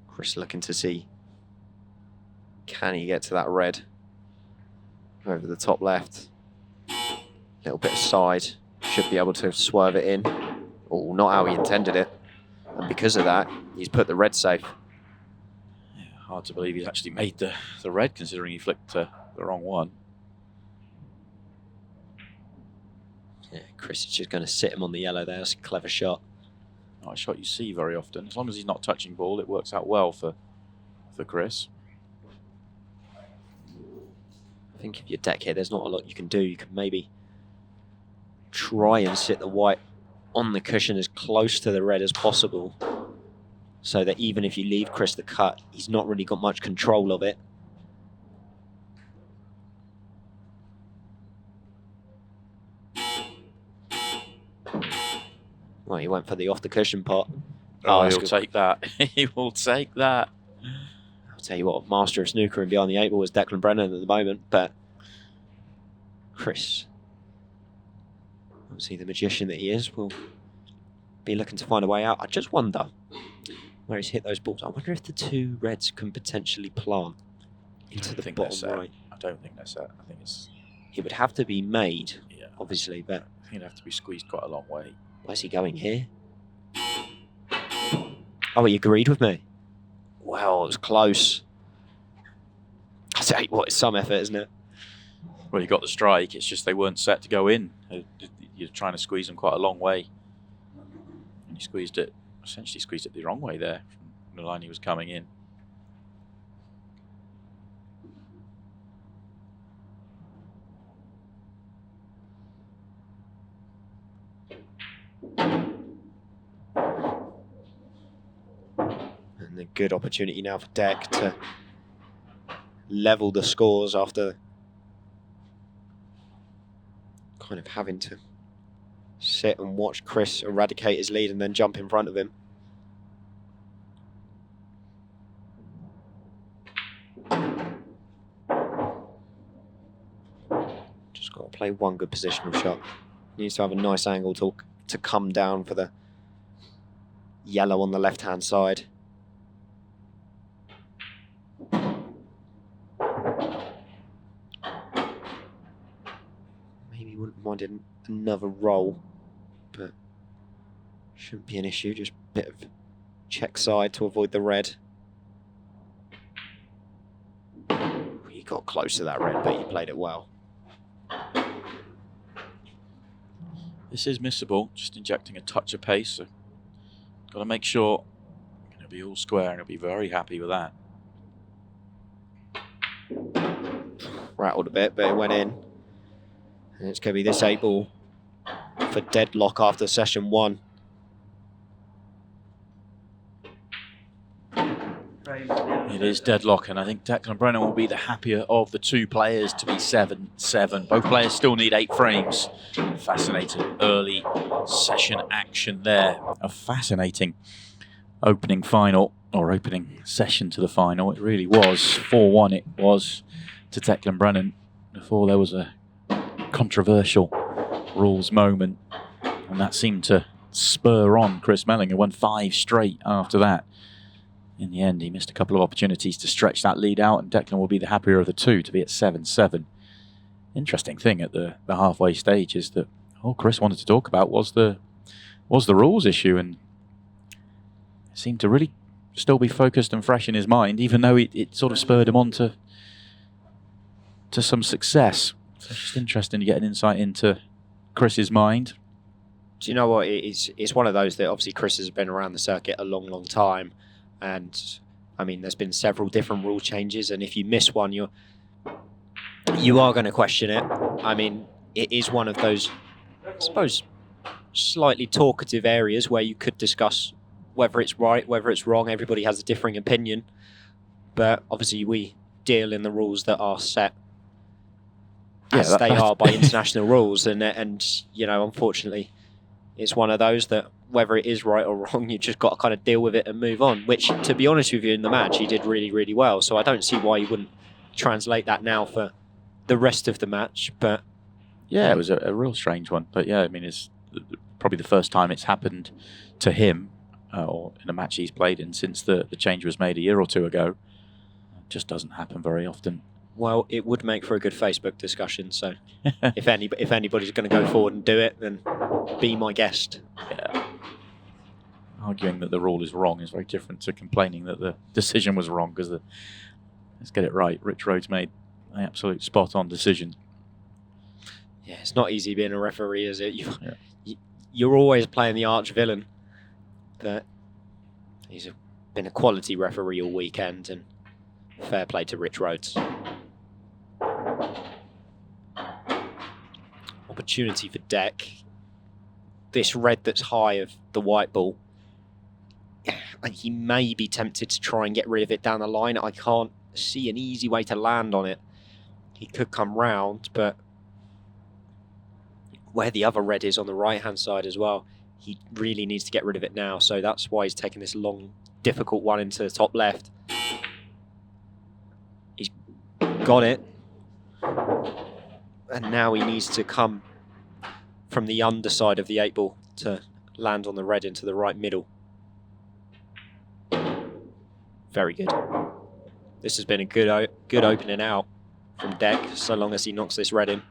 Chris looking to see, can he get to that red over the top left? Little bit of side, should be able to swerve it in. Oh, not how he intended it. And because of that, he's put the red safe. Yeah, hard to believe he's actually made the red, considering he flicked the wrong one. Yeah, Chris is just going to sit him on the yellow there. That's a clever shot. Not a shot you see very often. As long as he's not touching ball, it works out well for Chris. I think if you're deck here, there's not a lot you can do. You can maybe try and sit the white on the cushion as close to the red as possible, so that even if you leave Chris the cut, he's not really got much control of it. Well, he went for the off the cushion pot. Oh, that's he'll good. take that. He will take that. I'll tell you what, master of snooker and behind the 8 ball is Declan Brennan at the moment, but Chris, obviously the magician that he is, will be looking to find a way out. I just wonder where he's hit those balls. I wonder if the 2 reds can potentially plant into the bottom right. I don't think they're set. I think it's... It would have to be made, Yeah. obviously, but I think it'd have to be squeezed quite a long way. where's he going here? Oh, he agreed with me. Well, it was close. I say, what, it's some effort, isn't it? Well, you got the strike. It's just they weren't set to go in. You're trying to squeeze them quite a long way. And he essentially squeezed it the wrong way there from the line he was coming in. And a good opportunity now for Deck to level the scores after kind of having to sit and watch Chris eradicate his lead and then jump in front of him. Just got to play one good positional shot. Needs to have a nice angle to come down for the yellow on the left-hand side. Maybe wouldn't mind another roll, but shouldn't be an issue. Just a bit of check side to avoid the red. He got close to that red, but he played it well. This is missable, just injecting a touch of pace. So got to make sure going to be all square, and I'll be very happy with that. Rattled a bit, but it went in. And it's going to be this 8-ball for deadlock after session 1. It is deadlock, and I think Declan and Brennan will be the happier of the two players to be 7-7. Both players still need 8 frames. Fascinating early session action there. A fascinating opening final, or opening session to the final. It really was. 4-1 it was to Declan Brennan before there was a controversial rules moment, and that seemed to spur on Chris Melling, who won 5 straight after that. In the end, he missed a couple of opportunities to stretch that lead out, and Declan will be the happier of the two to be at 7-7. Interesting thing at the halfway stage is that all Chris wanted to talk about was the rules issue, and it seemed to really still be focused and fresh in his mind, even though it sort of spurred him on to some success. So it's just interesting to get an insight into Chris's mind. Do you know what? It's one of those that obviously Chris has been around the circuit a long, long time. And I mean, there's been several different rule changes, and if you miss one, you are going to question it. I mean, it is one of those, I suppose, slightly talkative areas where you could discuss whether it's right, whether it's wrong. Everybody has a differing opinion, but obviously we deal in the rules that are set as they are by international rules, and you know, unfortunately, it's one of those that whether it is right or wrong, you just got to kind of deal with it and move on, which, to be honest with you, in the match, he did really, really well. So I don't see why you wouldn't translate that now for the rest of the match. But yeah, it was a real strange one. But yeah, I mean, it's probably the first time it's happened to him or in a match he's played in since the change was made a year or two ago. It just doesn't happen very often. Well, it would make for a good Facebook discussion. So if anybody's going to go forward and do it, then be my guest. Yeah. Arguing that the rule is wrong is very different to complaining that the decision was wrong, because let's get it right. Rich Rhodes made an absolute spot-on decision. Yeah, it's not easy being a referee, is it? You're always playing the arch villain. But he's been a quality referee all weekend, and fair play to Rich Rhodes. Opportunity for deck. This red that's high of the white ball, he may be tempted to try and get rid of it down the line. I can't see an easy way to land on it. He could come round, but where the other red is on the right-hand side as well, he really needs to get rid of it now. So that's why he's taking this long, difficult one into the top left. He's got it. And now he needs to come from the underside of the 8-ball to land on the red into the right middle. Very good. This has been a good opening out from deck, so long as he knocks this red in.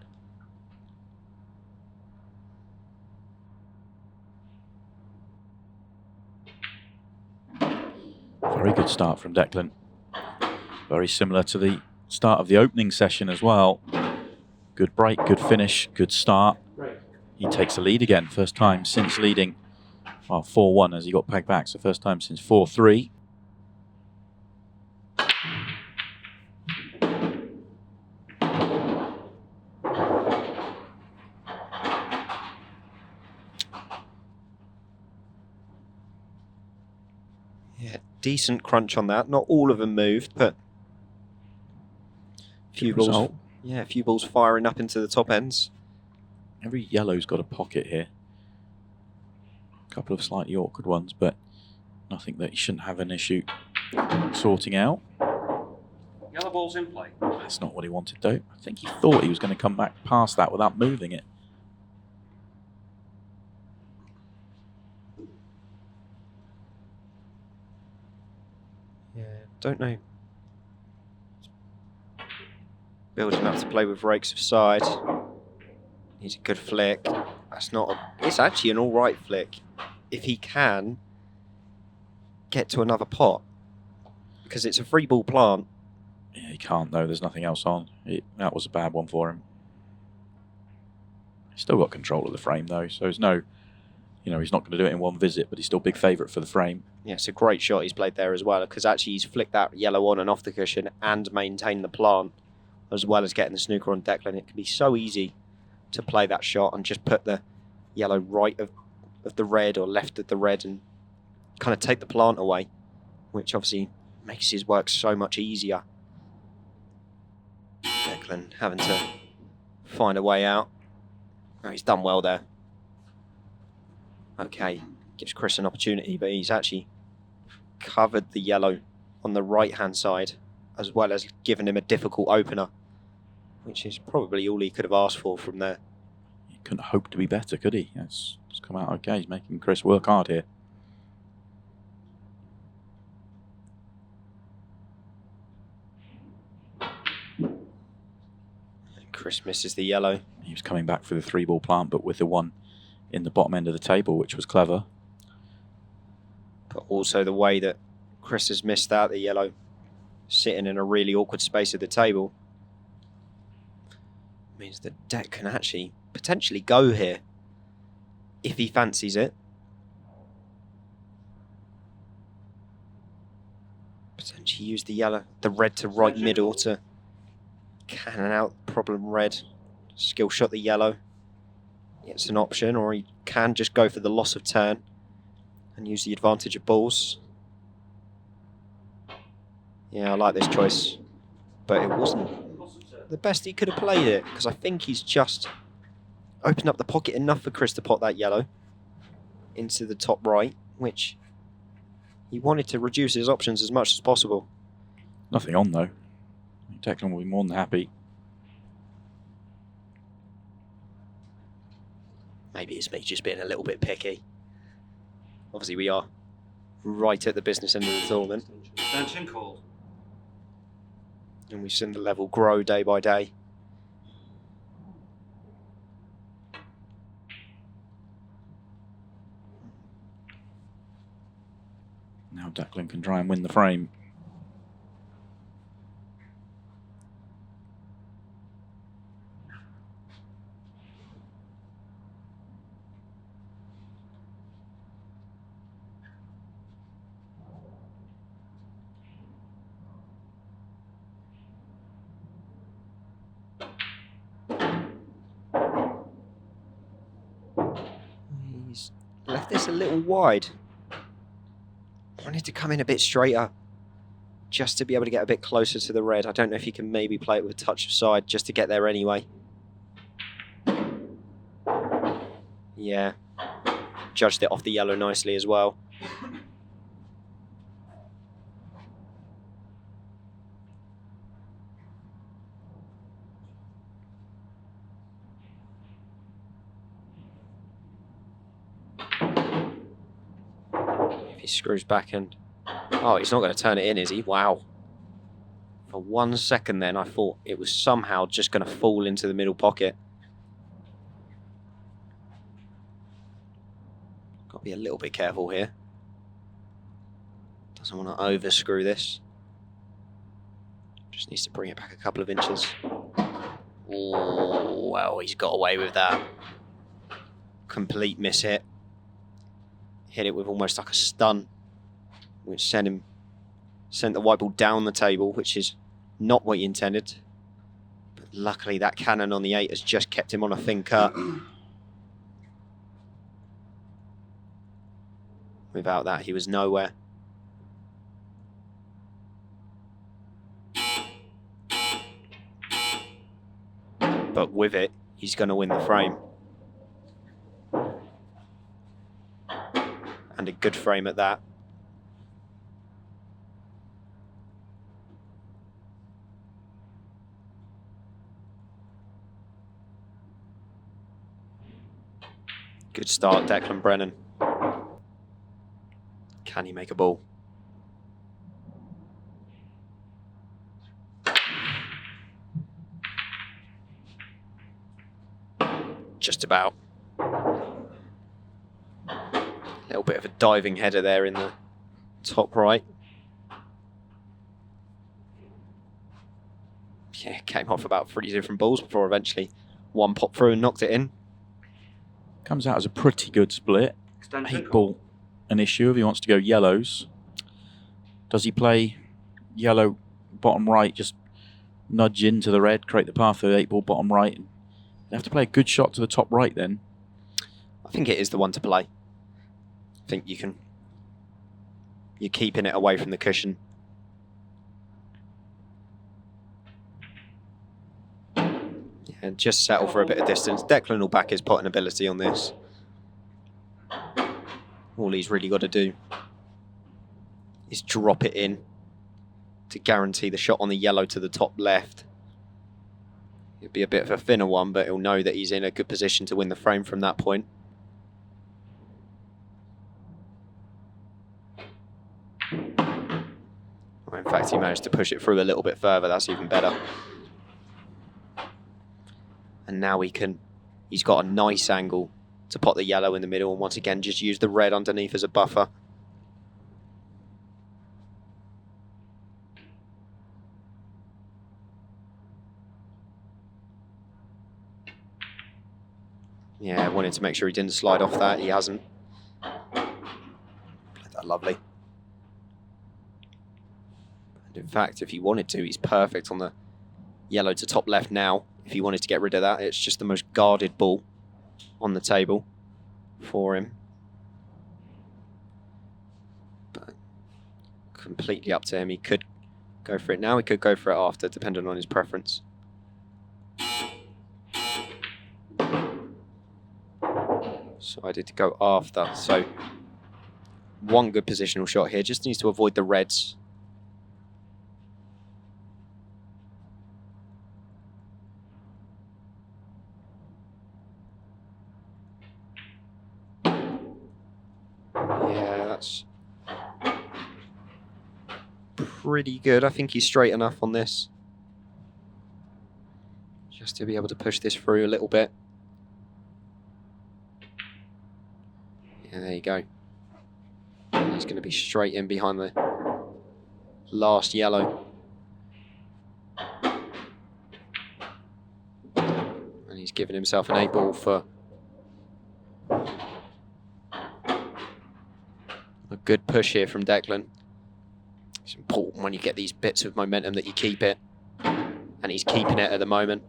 Very good start from Declan. Very similar to the start of the opening session as well. Good break, good finish, good start. He takes the lead again, first time since leading, well, 4-1 as he got pegged back, so first time since 4-3. Yeah, decent crunch on that. Not all of them moved, but a few balls. Yeah, a few balls firing up into the top ends. Every yellow's got a pocket here. A couple of slightly awkward ones, but nothing that he shouldn't have an issue sorting out. Yellow ball's in play. That's not what he wanted, though. I think he thought he was going to come back past that without moving it. Yeah, don't know. Building up to play with rakes of side. He's a good flick. That's not a, it's actually an alright flick. If he can get to another pot. Because it's a free ball plant. Yeah, he can't, though. There's nothing else on. That was a bad one for him. He's still got control of the frame, though, so there's no... You know, he's not going to do it in one visit, but he's still big favourite for the frame. Yeah, it's a great shot he's played there as well, because actually he's flicked that yellow on and off the cushion and maintained the plant, as well as getting the snooker on Declan. It can be so easy to play that shot and just put the yellow right of the red or left of the red and kind of take the plant away, which obviously makes his work so much easier. Declan having to find a way out. Oh, he's done well there. Okay, gives Chris an opportunity, but he's actually covered the yellow on the right-hand side, as well as given him a difficult opener, which is probably all he could have asked for from there. He couldn't hope to be better, could he? It's come out okay. He's making Chris work hard here. And Chris misses the yellow. He was coming back for the 3-ball plant, but with the one in the bottom end of the table, which was clever. But also the way that Chris has missed out the yellow, sitting in a really awkward space of the table, means that Deck can actually potentially go here if he fancies it. Potentially use the yellow, the red to right middle to cannon out problem red. Skill shot the yellow. It's an option, or he can just go for the loss of turn and use the advantage of balls. Yeah, I like this choice, but it wasn't the best he could have played it, because I think he's just opened up the pocket enough for Chris to pot that yellow into the top right, which he wanted to reduce his options as much as possible. Nothing on, though. Declan will be more than happy. Maybe it's me just being a little bit picky. Obviously, we are right at the business end of the tournament. Extension called. And we've seen the level grow day by day. Now Declan can try and win the frame. He's left this a little wide. Wanted to come in a bit straighter, just to be able to get a bit closer to the red. I don't know if he can maybe play it with a touch of side just to get there anyway. Yeah, judged it off the yellow nicely as well. He screws back and... Oh, he's not going to turn it in, is he? Wow. For 1 second then, I thought it was somehow just going to fall into the middle pocket. Got to be a little bit careful here. Doesn't want to over-screw this. Just needs to bring it back a couple of inches. Oh, well, he's got away with that. Complete miss hit. Hit it with almost like a stun, which sent the white ball down the table, which is not what he intended. But luckily that cannon on the 8 has just kept him on a thin cut. Without that, he was nowhere. But with it, he's going to win the frame. good frame at that. Good start, Declan Brennan. Can he make a ball? Just about. A little bit of a diving header there in the top right. Yeah, came off about 3 different balls before eventually one popped through and knocked it in. Comes out as a pretty good split. Extension 8 ball an issue if he wants to go yellows. Does he play yellow bottom right, just nudge into the red, create the path for the 8 ball bottom right? And you have to play a good shot to the top right then. I think it is the one to play. I think you're keeping it away from the cushion. And just settle for a bit of distance. Declan will back his potting ability on this. All he's really got to do is drop it in to guarantee the shot on the yellow to the top left. It'll be a bit of a thinner one, but he'll know that he's in a good position to win the frame from that point. Well, in fact, he managed to push it through a little bit further. That's even better. And now he's got a nice angle to pot the yellow in the middle, and once again just use the red underneath as a buffer. Yeah, wanted to make sure he didn't slide off that. He hasn't. Played that lovely. And in fact, if he wanted to, he's perfect on the yellow to top left now. If he wanted to get rid of that, it's just the most guarded ball on the table for him. But completely up to him. He could go for it now, he could go for it after, depending on his preference. Decided to go after. So one good positional shot here. Just needs to avoid the reds. Yeah, that's pretty good. I think he's straight enough on this. Just to be able to push this through a little bit. Yeah, there you go. And he's going to be straight in behind the last yellow. And he's given himself an 8 ball for a good push here from Declan. It's important when you get these bits of momentum that you keep it. And he's keeping it at the moment.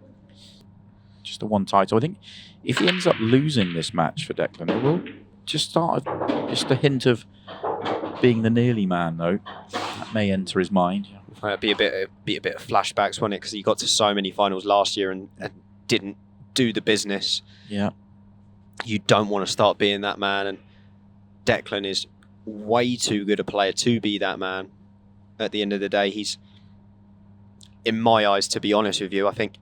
Just the one title. I think if he ends up losing this match for Declan, it will just start just a hint of being the nearly man, though. That may enter his mind. It'd be a bit of flashbacks, wouldn't it? Because he got to so many finals last year and didn't do the business. Yeah. You don't want to start being that man, and Declan is way too good a player to be that man. At the end of the day, he's, in my eyes, to be honest with you, I think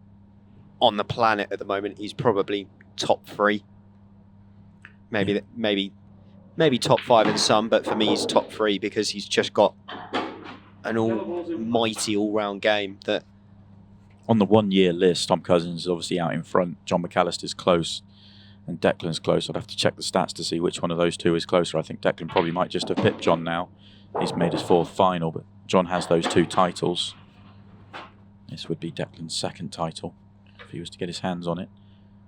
on the planet at the moment, he's probably top 3. Maybe top 5 in some, but for me, he's top 3 because he's just got an almighty all-round game that. On the 1-year list, Tom Cousins is obviously out in front. John McAllister's close, and Declan's close. I'd have to check the stats to see which one of those two is closer. I think Declan probably might just have pipped John now. He's made his 4th final, but John has those 2 titles. This would be Declan's 2nd title if he was to get his hands on it.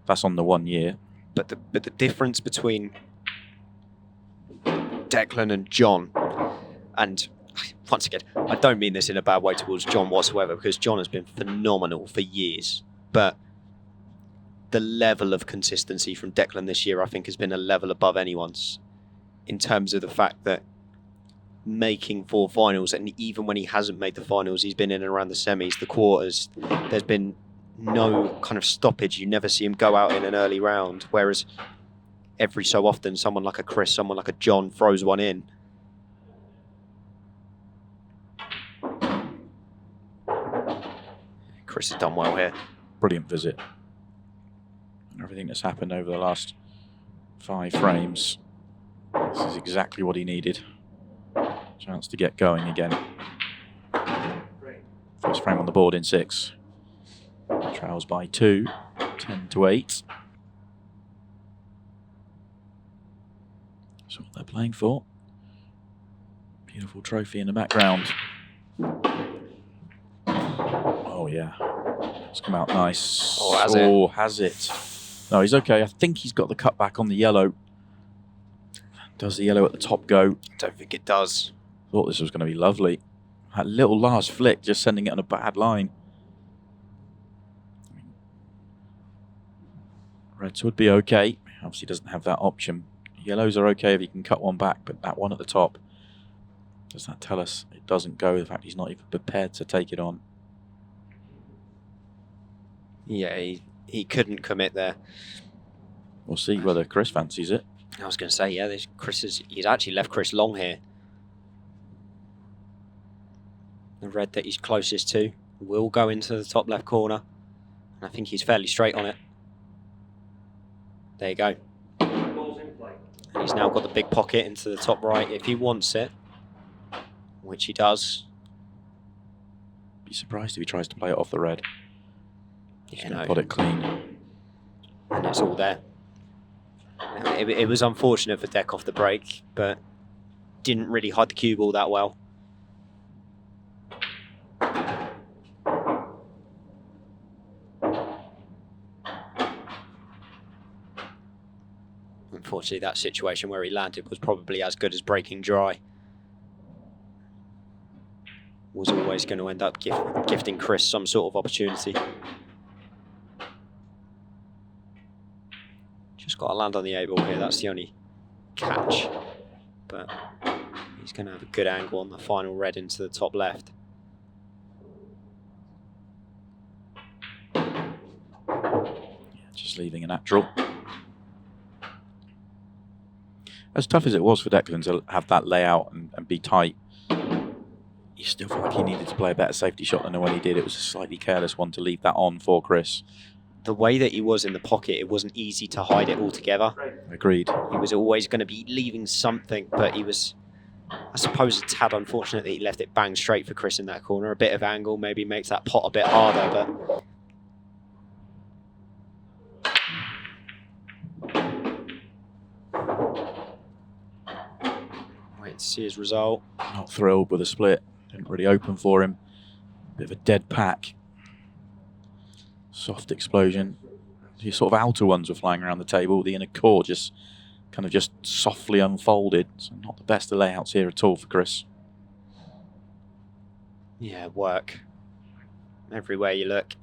That's on the 1 year. But the difference between Declan and John, and once again, I don't mean this in a bad way towards John whatsoever, because John has been phenomenal for years. But the level of consistency from Declan this year, I think, has been a level above anyone's in terms of the fact that making 4 finals, and even when he hasn't made the finals, he's been in and around the semis, the quarters. There's been no kind of stoppage. You never see him go out in an early round. Whereas every so often someone like a Chris, someone like a John throws one in. Chris has done well here. Brilliant visit. And everything that's happened over the last 5 frames, this is exactly what he needed. Chance to get going again. First frame on the board in 6. Trails by 2, 10-8. That's what they're playing for. Beautiful trophy in the background. Oh yeah, it's come out nice. Oh, has it? No, he's okay. I think he's got the cut back on the yellow. Does the yellow at the top go? Don't think it does. Thought this was going to be lovely. That little last flick, just sending it on a bad line. Reds would be okay. Obviously doesn't have that option. Yellows are okay if he can cut one back, but that one at the top, does that tell us it doesn't go? The fact he's not even prepared to take it on. Yeah, he couldn't commit there. We'll see whether Chris fancies it. I was going to say, yeah, he's actually left Chris long here. The red that he's closest to will go into the top left corner. And I think he's fairly straight on it. There you go. Ball's in play. And he's now got the big pocket into the top right if he wants it, which he does. Be surprised if he tries to play it off the red. Just Yeah, going to no. put it clean. And it's all there. It was unfortunate for Deck off the break, but didn't really hide the cue ball that well. Unfortunately, that situation where he landed was probably as good as breaking dry. Was always going to end up gifting Chris some sort of opportunity. Just got to land on the 8 ball here, that's the only catch. But he's going to have a good angle on the final red into the top left. Just leaving a natural. As tough as it was for Declan to have that layout and be tight, you still felt like he needed to play a better safety shot than the one he did. It was a slightly careless one to leave that on for Chris. The way that he was in the pocket, it wasn't easy to hide it altogether. Agreed. He was always going to be leaving something, but he was, I suppose, a tad unfortunate that he left it bang straight for Chris in that corner. A bit of angle maybe makes that pot a bit harder, but... Wait to see his result. Not thrilled with the split. Didn't really open for him. Bit of a dead pack. Soft explosion. The sort of outer ones were flying around the table. The inner core just kind of just softly unfolded. So not the best of layouts here at all for Chris. Yeah, work. Everywhere you look.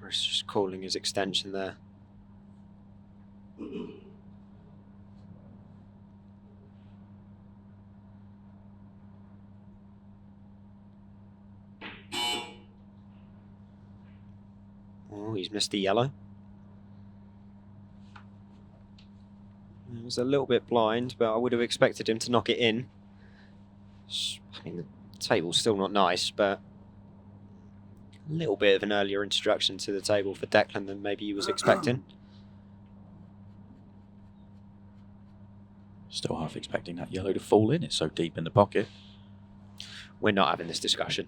Chris just calling his extension there. Oh, he's missed the yellow. It was a little bit blind, but I would have expected him to knock it in. I mean, the table's still not nice, but a little bit of an earlier introduction to the table for Declan than maybe he was expecting. Still half expecting that yellow to fall in. It's so deep in the pocket. We're not having this discussion.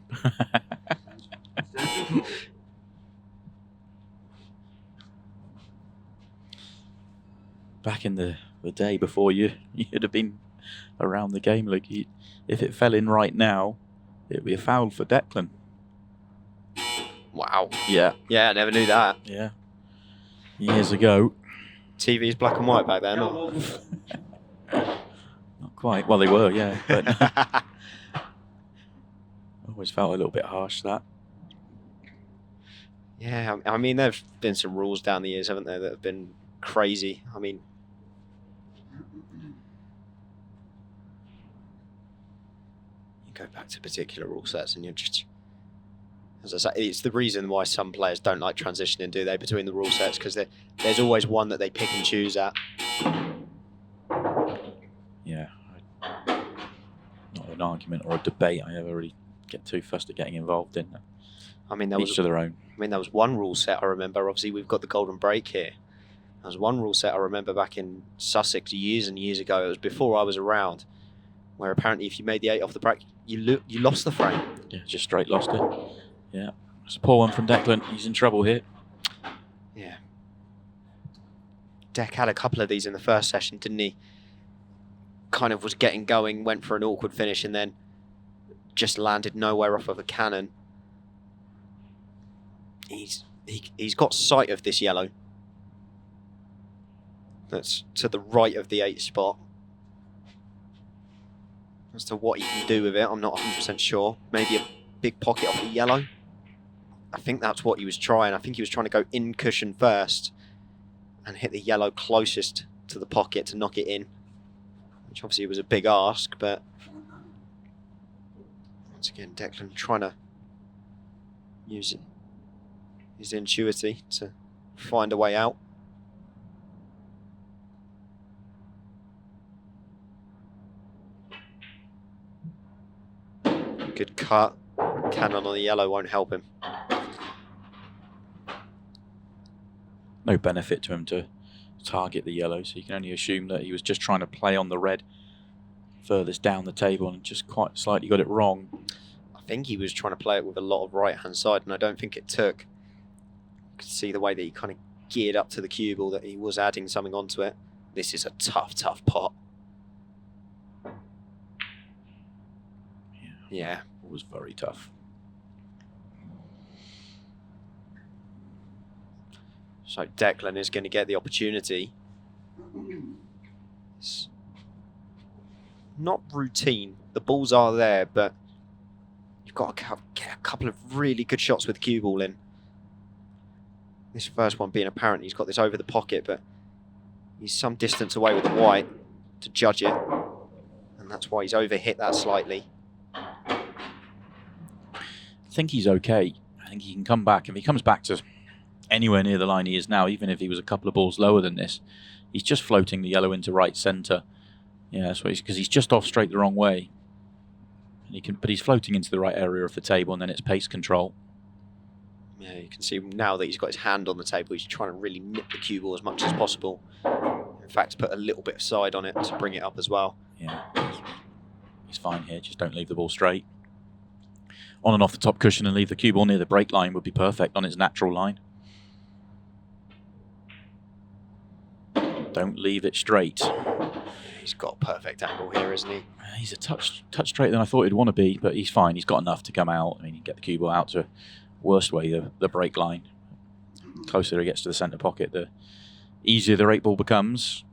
Back in the day before you'd have been around the game, Luke, if it fell in right now, it would be a foul for Declan. Wow. Yeah. Yeah, I never knew that. Yeah. Years ago. TV's black and white back then. Yellow Or? ball's in play. Not quite. Well, they were, yeah. But always felt a little bit harsh, that. Yeah, I mean, there's been some rules down the years, haven't there, that have been crazy. I mean, you go back to particular rule sets and you're just As I say, it's the reason why some players don't like transitioning, do they, between the rule sets, because there's always one that they pick and choose at. Yeah. Not an argument or a debate I ever really get too fussed at getting involved in. I mean, Each to their own. I mean, there was one rule set I remember. Obviously, we've got the golden break here. There was one rule set I remember back in Sussex years and years ago. It was before I was around, where apparently if you made the 8 off the break, you lost the frame. Yeah, just straight lost it. Yeah. It's a poor one from Declan. He's in trouble here. Yeah. Deck had a couple of these in the first session, didn't he? Kind of was getting going, went for an awkward finish, and then just landed nowhere off of a cannon. He's got sight of this yellow. That's to the right of the 8 spot. As to what he can do with it, I'm not 100% sure. Maybe a big pocket off the yellow. I think that's what he was trying. I think he was trying to go in cushion first and hit the yellow closest to the pocket to knock it in, which obviously was a big ask, but once again, Declan trying to use his ingenuity to find a way out. Good cut. Cannon on the yellow won't help him. No benefit to him to target the yellow, so you can only assume that he was just trying to play on the red furthest down the table and just quite slightly got it wrong. I think he was trying to play it with a lot of right-hand side, and I don't think it took. You could see the way that he kind of geared up to the cue ball, that he was adding something onto it. This is a tough pot. Yeah. It was very tough. So Declan is going to get the opportunity. It's not routine. The balls are there, but you've got to get a couple of really good shots with the cue ball in. This first one being apparent, he's got this over the pocket, but he's some distance away with the white to judge it, and that's why he's overhit that slightly. I think he's okay. I think he can come back. If he comes back to anywhere near the line he is now, even if he was a couple of balls lower than this, he's just floating the yellow into right centre. Yeah, that's what because he's just off straight the wrong way. And but he's floating into the right area of the table, and then it's pace control. Yeah, you can see now that he's got his hand on the table, he's trying to really nip the cue ball as much as possible. In fact, put a little bit of side on it to bring it up as well. Yeah, he's fine here. Just don't leave the ball straight. On and off the top cushion and leave the cue ball near the break line would be perfect on its natural line. Don't leave it straight. He's got a perfect angle here, isn't he? He's a touch straighter than I thought he'd want to be, but he's fine. He's got enough to come out. I mean, he can get the cue ball out to worst way the break line. Closer he gets to the centre pocket, the easier the 8 ball becomes.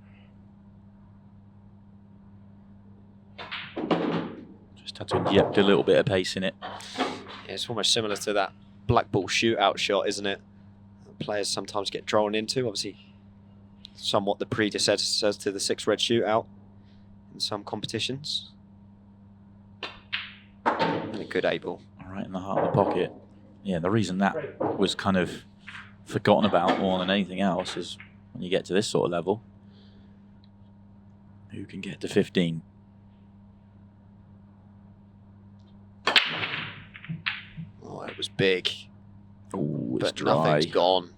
Just had to inject a little bit of pace in it. Yeah, it's almost similar to that black ball shootout shot, isn't it? Players sometimes get drawn into, obviously somewhat the predecessors to the 6 red shootout in some competitions. And a good 8 ball. Right in the heart of the pocket. Yeah, the reason that was kind of forgotten about more than anything else is when you get to this sort of level, who can get to 15? Oh, it was big. Oh, it's but dry. Nothing's gone.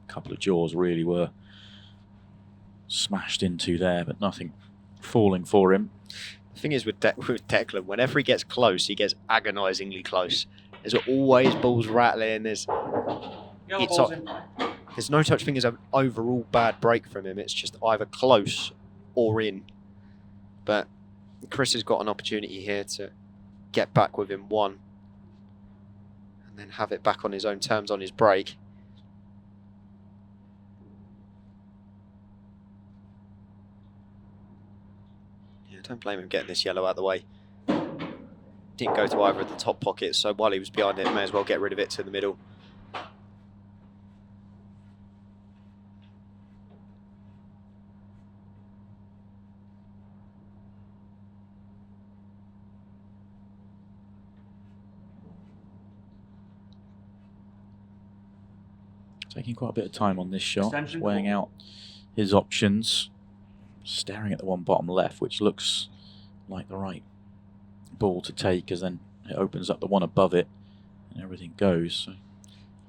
A couple of jaws really were smashed into there, but nothing falling for him. The thing is with Declan, whenever he gets close, he gets agonisingly close. There's always balls rattling. There's no such thing as an overall bad break from him. It's just either close or in. But Chris has got an opportunity here to get back within 1 and then have it back on his own terms on his break. Yeah, don't blame him getting this yellow out of the way. Didn't go to either of the top pockets, so while he was behind it, may as well get rid of it to the middle. Taking quite a bit of time on this shot, just Extension weighing call. out his options. Staring at the one bottom left, which looks like the right ball to take, as then it opens up the one above it and everything goes. So.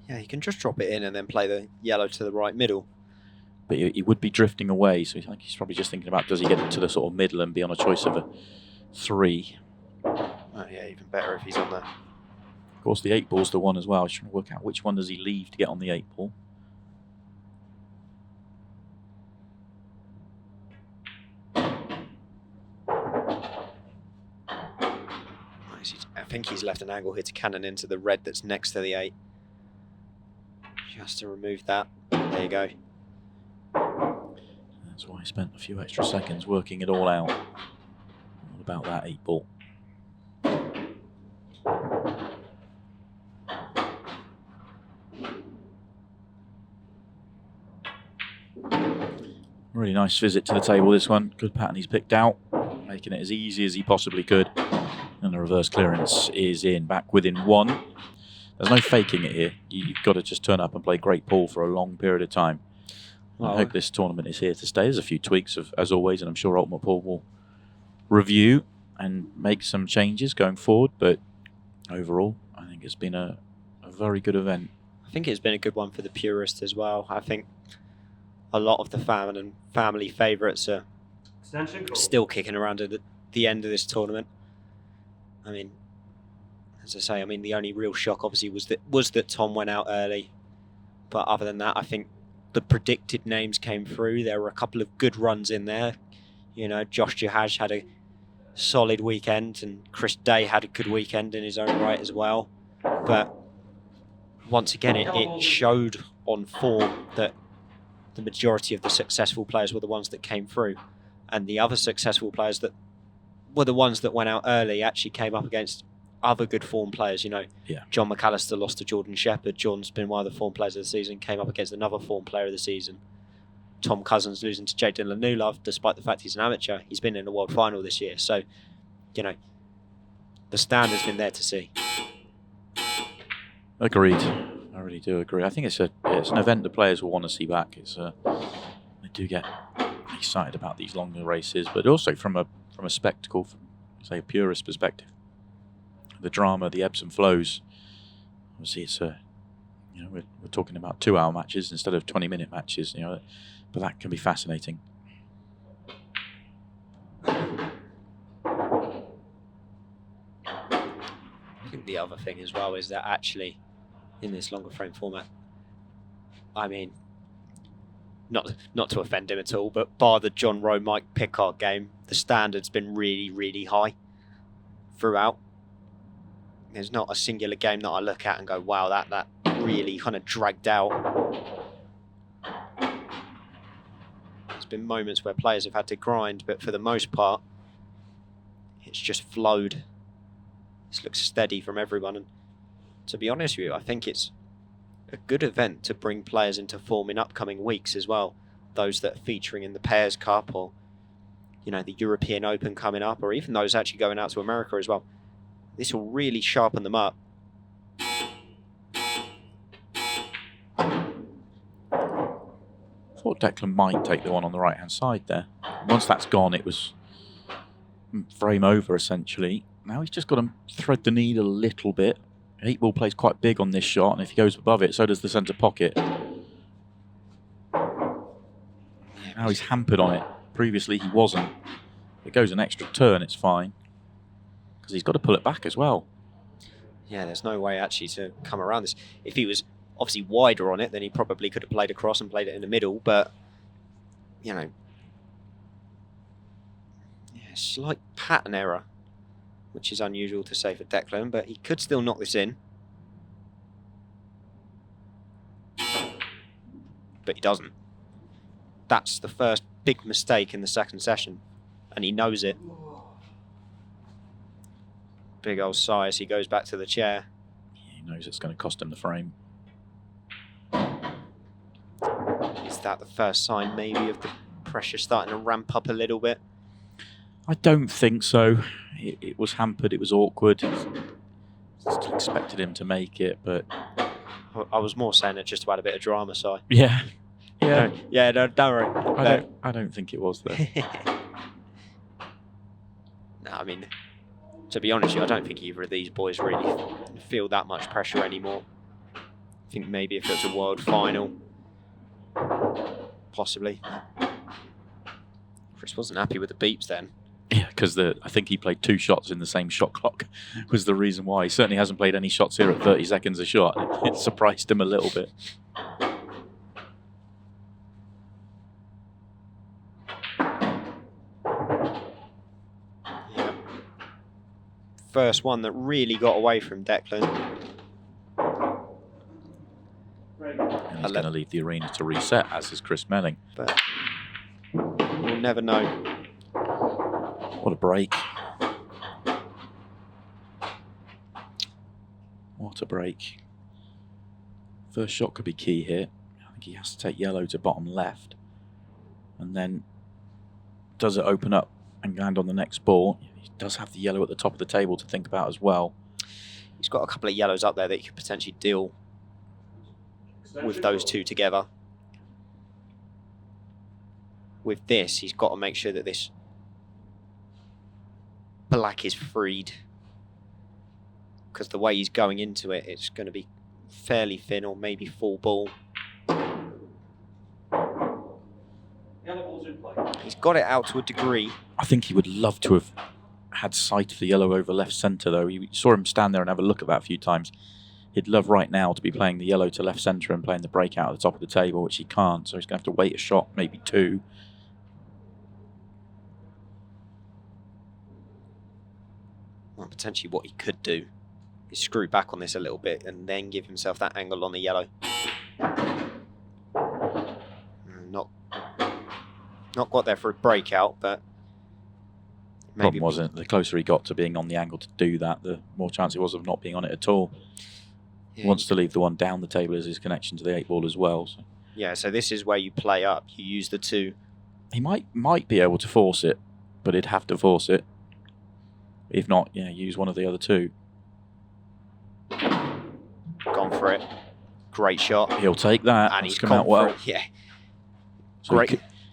Yeah, he can just drop it in and then play the yellow to the right middle. But he would be drifting away, so I think he's probably just thinking about, does he get it to the sort of middle and be on a choice of a 3? Yeah, even better if he's on there. Of course, the 8 ball's the one as well. I was trying to work out which one does he leave to get on the 8 ball. I think he's left an angle here to cannon into the red that's next to the 8. Just to remove that. There you go. That's why I spent a few extra seconds working it all out. All about that 8 ball. Really nice visit to the table, this one. Good pattern he's picked out, making it as easy as he possibly could. And the reverse clearance is in, back within 1. There's no faking it here. You've got to just turn up and play great pool for a long period of time. I hope this tournament is here to stay. There's a few tweaks, as always, and I'm sure Ultimate Pool will review and make some changes going forward. But overall, I think it's been a very good event. I think it's been a good one for the purists as well. I think a lot of the family favourites are Extension call. still kicking around at the end of this tournament. I mean, as I say, the only real shock obviously was that Tom went out early. But other than that, I think the predicted names came through. There were a couple of good runs in there. You know, Josh Jahaj had a solid weekend, and Chris Day had a good weekend in his own right as well. But once again, it showed on form that the majority of the successful players were the ones that came through, and the other successful players that were the ones that went out early actually came up against other good form players. You know, John McAllister lost to Jordan Shepherd. Jordan's been one of the form players of the season, came up against another form player of the season. Tom Cousins losing to Jaden Lanulov, despite the fact he's an amateur. He's been in the World Final this year. So, you know, the standard's been there to see. Agreed. I really do agree. I think it's an event the players will want to see back. They do get excited about these longer races, but also from a spectacle, from say a purist perspective, the drama, the ebbs and flows. Obviously, it's we're talking about 2-hour matches instead of 20-minute matches. But that can be fascinating. I think the other thing as well is that actually, in this longer frame format, not to offend him at all, but bar the John Rowe Mike Pickard game, the standard's been really, really high throughout. There's not a singular game that I look at and go, wow, that really kind of dragged out. There's been moments where players have had to grind, but for the most part, it's just flowed. This looks steady from everyone, and to be honest with you, I think it's a good event to bring players into form in upcoming weeks as well. Those that are featuring in the Pairs Cup, or the European Open coming up, or even those actually going out to America as well. This will really sharpen them up. I thought Declan might take the one on the right-hand side there. Once that's gone, it was frame over, essentially. Now he's just got to thread the needle a little bit. 8 ball plays quite big on this shot, and if he goes above it, so does the centre pocket. Now he's hampered on it. Previously he wasn't. If it goes an extra turn, it's fine, because he's got to pull it back as well. Yeah, there's no way actually to come around this. If he was obviously wider on it, then he probably could have played across and played it in the middle, but slight pattern error, which is unusual to say for Declan, but he could still knock this in. But he doesn't. That's the first big mistake in the second session, and he knows it. Big old sigh as he goes back to the chair. He knows it's going to cost him the frame. Is that the first sign maybe of the pressure starting to ramp up a little bit? I don't think so. It was hampered, it was awkward. Still expected him to make it, but... I was more saying it just to add a bit of drama, Si. Yeah. Yeah. Yeah, no, don't worry. I don't think it was, though. No, I mean, to be honest with you, I don't think either of these boys really feel that much pressure anymore. I think maybe if it was a world final, possibly. Chris wasn't happy with the beeps then. Yeah, because I think he played 2 shots in the same shot clock was the reason why. He certainly hasn't played any shots here at 30 seconds a shot. It surprised him a little bit. Yeah. First one that really got away from Declan. And he's going to leave the arena to reset, as is Chris Melling. But we'll never know. What a break. What a break. First shot could be key here. I think he has to take yellow to bottom left. And then does it open up and land on the next ball? He does have the yellow at the top of the table to think about as well. He's got a couple of yellows up there that he could potentially deal with those two together. With this, he's got to make sure that this black is freed, because the way he's going into it, it's going to be fairly thin or maybe full ball. He's got it out to a degree. I think he would love to have had sight of the yellow over left centre, though. You saw him stand there and have a look at that a few times. He'd love right now to be playing the yellow to left centre and playing the breakout at the top of the table, which he can't, so he's going to have to wait a shot, maybe 2. Well, potentially what he could do is screw back on this a little bit and then give himself that angle on the yellow. Not got there for a breakout, but maybe Problem wasn't, the closer he got to being on the angle to do that, the more chance it was of not being on it at all. yeah, He wants to leave the one down the table as his connection to the 8 ball as well. So. Yeah, so this is where you play up. You use the 2. He might be able to force it, but he'd have to force it. If not, yeah, use one of the other 2. Gone for it. Great shot. He'll take that. And It's he's come gone out well. for it. Yeah. So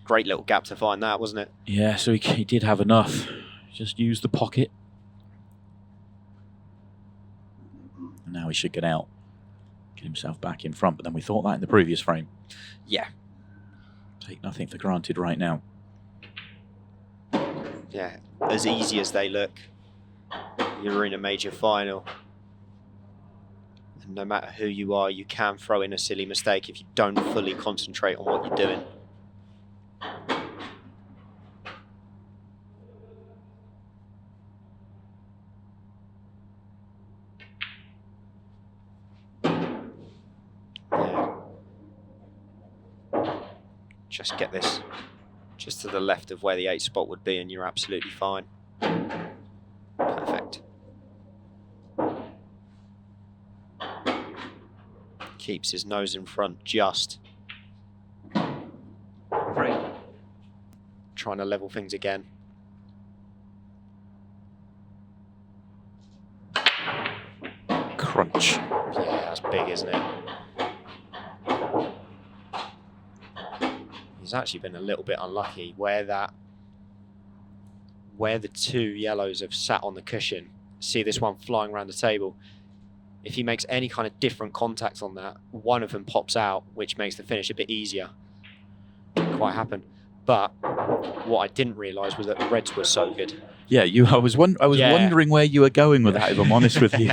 Great little gap to find that, wasn't it? yeah, so he did have enough. Just use the pocket. And now he should get out. Get himself back in front. But then we thought that in the previous frame. Yeah. Take nothing for granted right now. Yeah. As easy as they look, you're in a major final. And no matter who you are, you can throw in a silly mistake if you don't fully concentrate on what you're doing. Just get this just to the left of where the 8 spot would be and you're absolutely fine. Perfect. Keeps his nose in front just. 3. Trying to level things again. Crunch. Yeah, that's big, isn't it? He's actually been a little bit unlucky where the 2 yellows have sat on the cushion. See this one flying around the table. If he makes any kind of different contact on that, one of them pops out, which makes the finish a bit easier. Didn't quite happen. But what I didn't realise was that the reds were so good. Yeah, I was wondering where you were going with that, if I'm honest with you.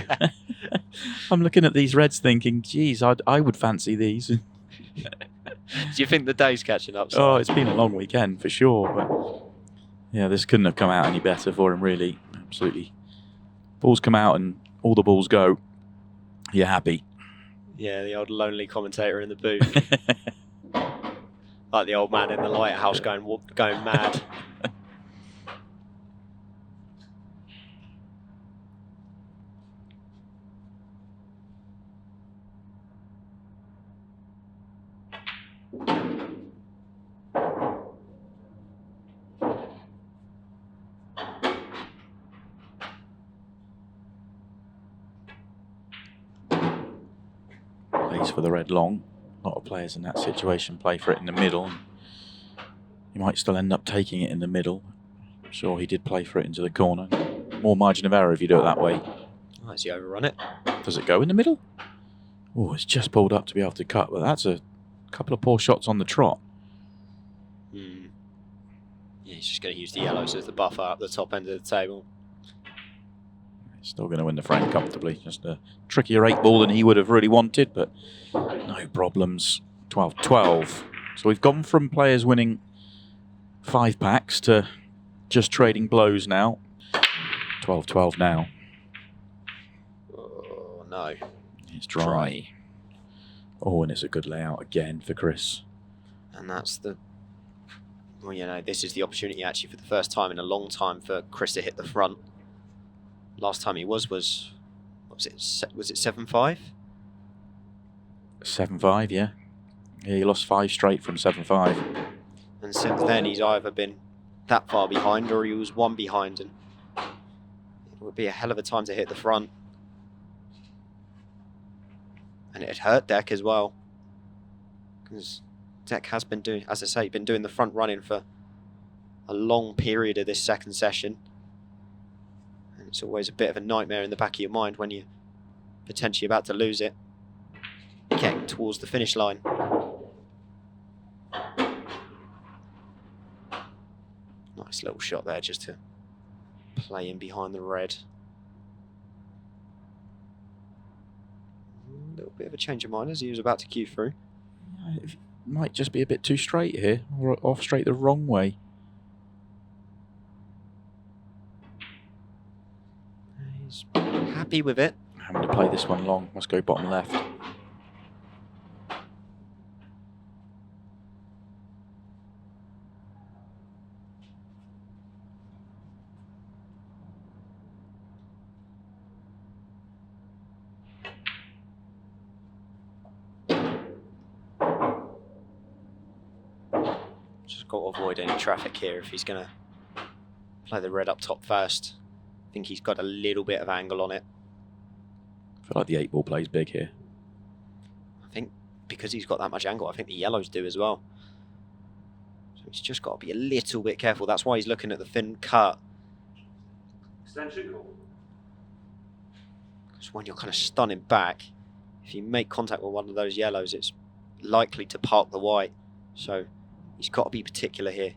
I'm looking at these reds thinking, geez, I would fancy these. Do you think the day's catching up? Oh, it's been a long weekend for sure. But yeah, this couldn't have come out any better for him, really. Absolutely. Balls come out and all the balls go. You're happy. Yeah, the old lonely commentator in the booth. Like the old man in the lighthouse going mad. plays for the red long. A lot of players in that situation play for it in the middle. He might still end up taking it in the middle. I'm sure he did play for it into the corner. More margin of error if you do it that way. Oh, has he overrun it? Does it go in the middle? Oh, it's just pulled up to be able to cut, but that's a couple of poor shots on the trot. Yeah, he's just going to use the yellows as the buffer up the top end of the table. He's still going to win the frame comfortably. Just a trickier 8-ball than he would have really wanted, but no problems. 12-12. So we've gone from players winning 5 packs to just trading blows now. 12-12 now. Oh, no. It's dry. Oh, and it's a good layout again for Chris. And that's the... Well, you know, this is the opportunity actually for the first time in a long time for Chris to hit the front. Last time he was what was it 7-5? 7-5, yeah. Yeah, he lost 5 straight from 7-5. And since then he's either been that far behind or he was 1 behind, and it would be a hell of a time to hit the front. And it hurt Deck as well, because Deck has been doing, as I say, been doing the front running for a long period of this second session. And it's always a bit of a nightmare in the back of your mind when you're potentially about to lose it, getting towards the finish line. Nice little shot there just to play in behind the red. A little bit of a change of mind as he was about to cue through. It might just be a bit too straight here, or off straight the wrong way. He's happy with it. Having to play this one long, must go bottom left. Just got to avoid any traffic here if he's going to play the red up top first. I think he's got a little bit of angle on it. I feel like the 8-ball plays big here. I think because he's got that much angle, I think the yellows do as well. So he's just got to be a little bit careful. That's why he's looking at the thin cut. Extension call. Because when you're kind of stunning back, if you make contact with one of those yellows, it's likely to park the white. So he's got to be particular here.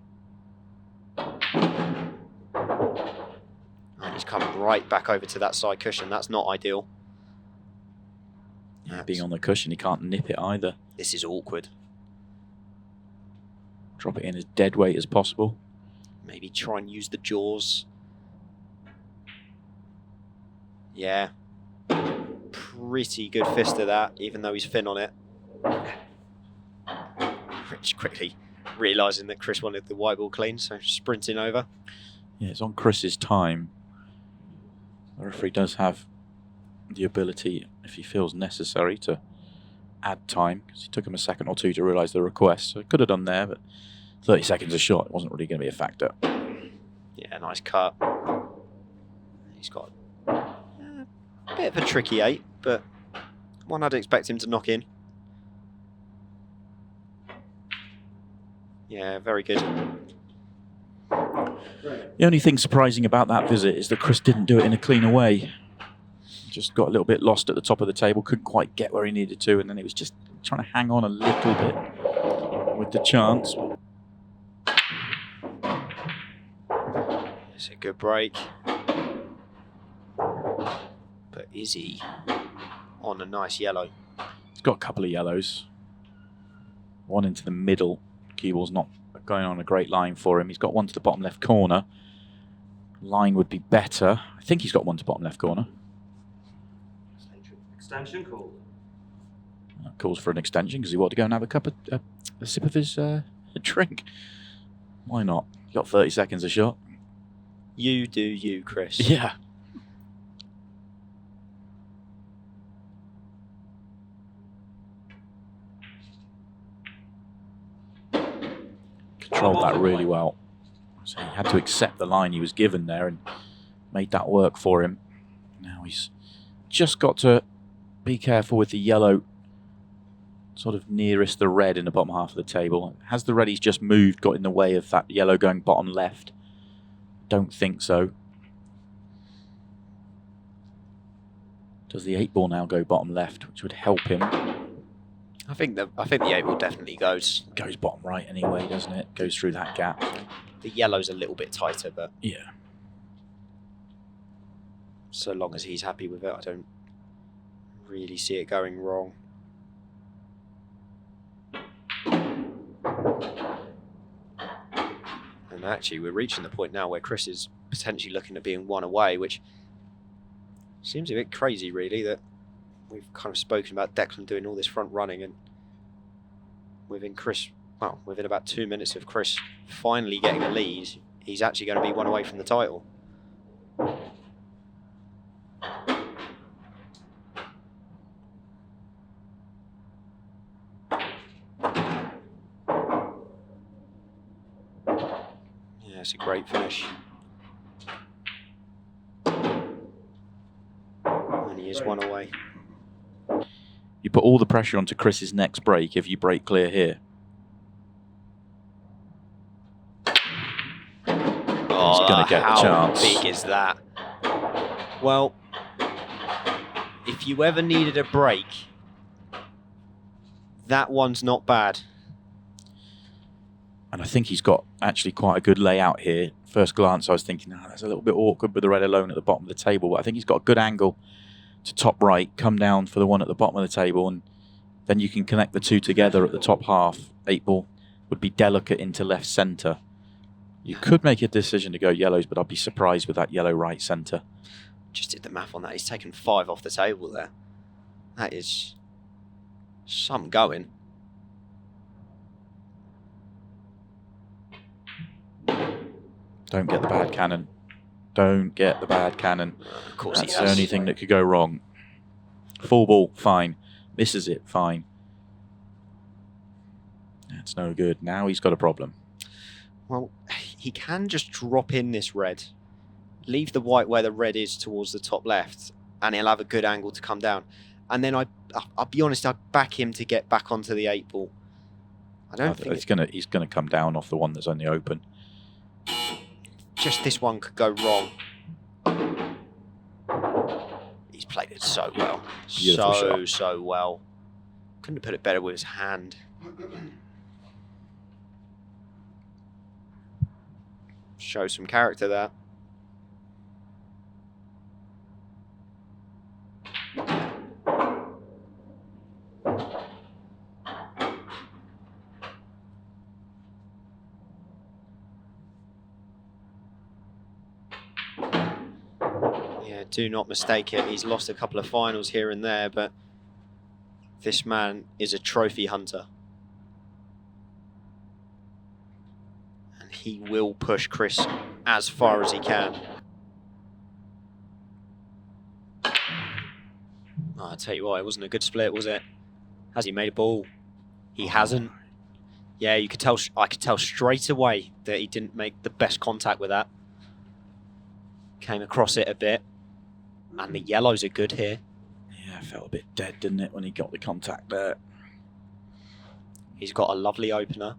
And he's come right back over to that side cushion. That's not ideal. Yeah, being on the cushion, he can't nip it either. This is awkward. Drop it in as dead weight as possible. Maybe try and use the jaws. Yeah. Pretty good fist of that, even though he's thin on it. Rich quickly realising that Chris wanted the white ball clean, so sprinting over. Yeah, it's on Chris's time. The referee does have the ability, if he feels necessary, to add time, because he took him a second or two to realise the request. So he could have done there, but 30 seconds a shot, it wasn't really going to be a factor. Yeah, nice cut. He's got a bit of a tricky 8, but one I'd expect him to knock in. Yeah, very good. The only thing surprising about that visit is that Chris didn't do it in a cleaner way. Just got a little bit lost at the top of the table, couldn't quite get where he needed to, and then he was just trying to hang on a little bit with the chance. It's a good break. But is he on a nice yellow? He's got a couple of yellows. One into the middle. Cue ball's not going on a great line for him. He's got one to the bottom left corner. Line would be better. I think he's got one to bottom left corner. Extension call. Calls for an extension because he wanted to go and have a sip of his drink. Why not? You got 30 seconds a shot. You do you, Chris. Yeah. Controlled that really well. So he had to accept the line he was given there and made that work for him. Now he's just got to be careful with the yellow sort of nearest the red in the bottom half of the table. Has the reddies just moved, got in the way of that yellow going bottom left? Don't think so. Does the 8 ball now go bottom left, which would help him? I think the 8 ball definitely goes. Goes bottom right anyway, doesn't it? Goes through that gap. The yellow's a little bit tighter, but Yeah. so long as he's happy with it, I don't really see it going wrong. And actually, we're reaching the point now where Chris is potentially looking at being 1 away, which seems a bit crazy, really, that we've kind of spoken about Declan doing all this front running, and within about 2 minutes of Chris finally getting a lead, he's actually going to be 1 away from the title. Yeah, it's a great finish. And he is 1 away. You put all the pressure onto Chris's next break if you break clear here. Oh, he's going to get the chance. How big is that? Well, if you ever needed a break, that one's not bad. And I think he's got actually quite a good layout here. First glance, I was thinking, that's a little bit awkward with the red alone at the bottom of the table. But I think he's got a good angle to top right, come down for the one at the bottom of the table, and then you can connect the two together at the top half. 8 ball would be delicate into left centre. You could make a decision to go yellows, but I'd be surprised with that yellow right centre. Just did the math on that. He's taken 5 off the table there. That is some going. Don't get the bad cannon. Don't get the bad cannon. Of course That's he the has. only thing that could go wrong. Full ball, fine. Misses it, fine. That's no good. Now he's got a problem. Well, he can just drop in this red, leave the white where the red is towards the top left, and he'll have a good angle to come down. And then I'll be honest, I'd back him to get back onto the 8 ball. I don't think he's gonna come down off the one that's only open. just this one could go wrong. He's played it so well. Beautiful shot. So well. Couldn't have put it better with his hand. Show some character there. Yeah, do not mistake it. He's lost a couple of finals here and there, but this man is a trophy hunter. And he will push Chris as far as he can. Oh, I tell you what, it wasn't a good split, was it? Has he made a ball? He hasn't. Yeah, you could tell. I could tell straight away that he didn't make the best contact with that. Came across it a bit, and the yellows are good here. Yeah, felt a bit dead, didn't it, when he got the contact there? He's got a lovely opener.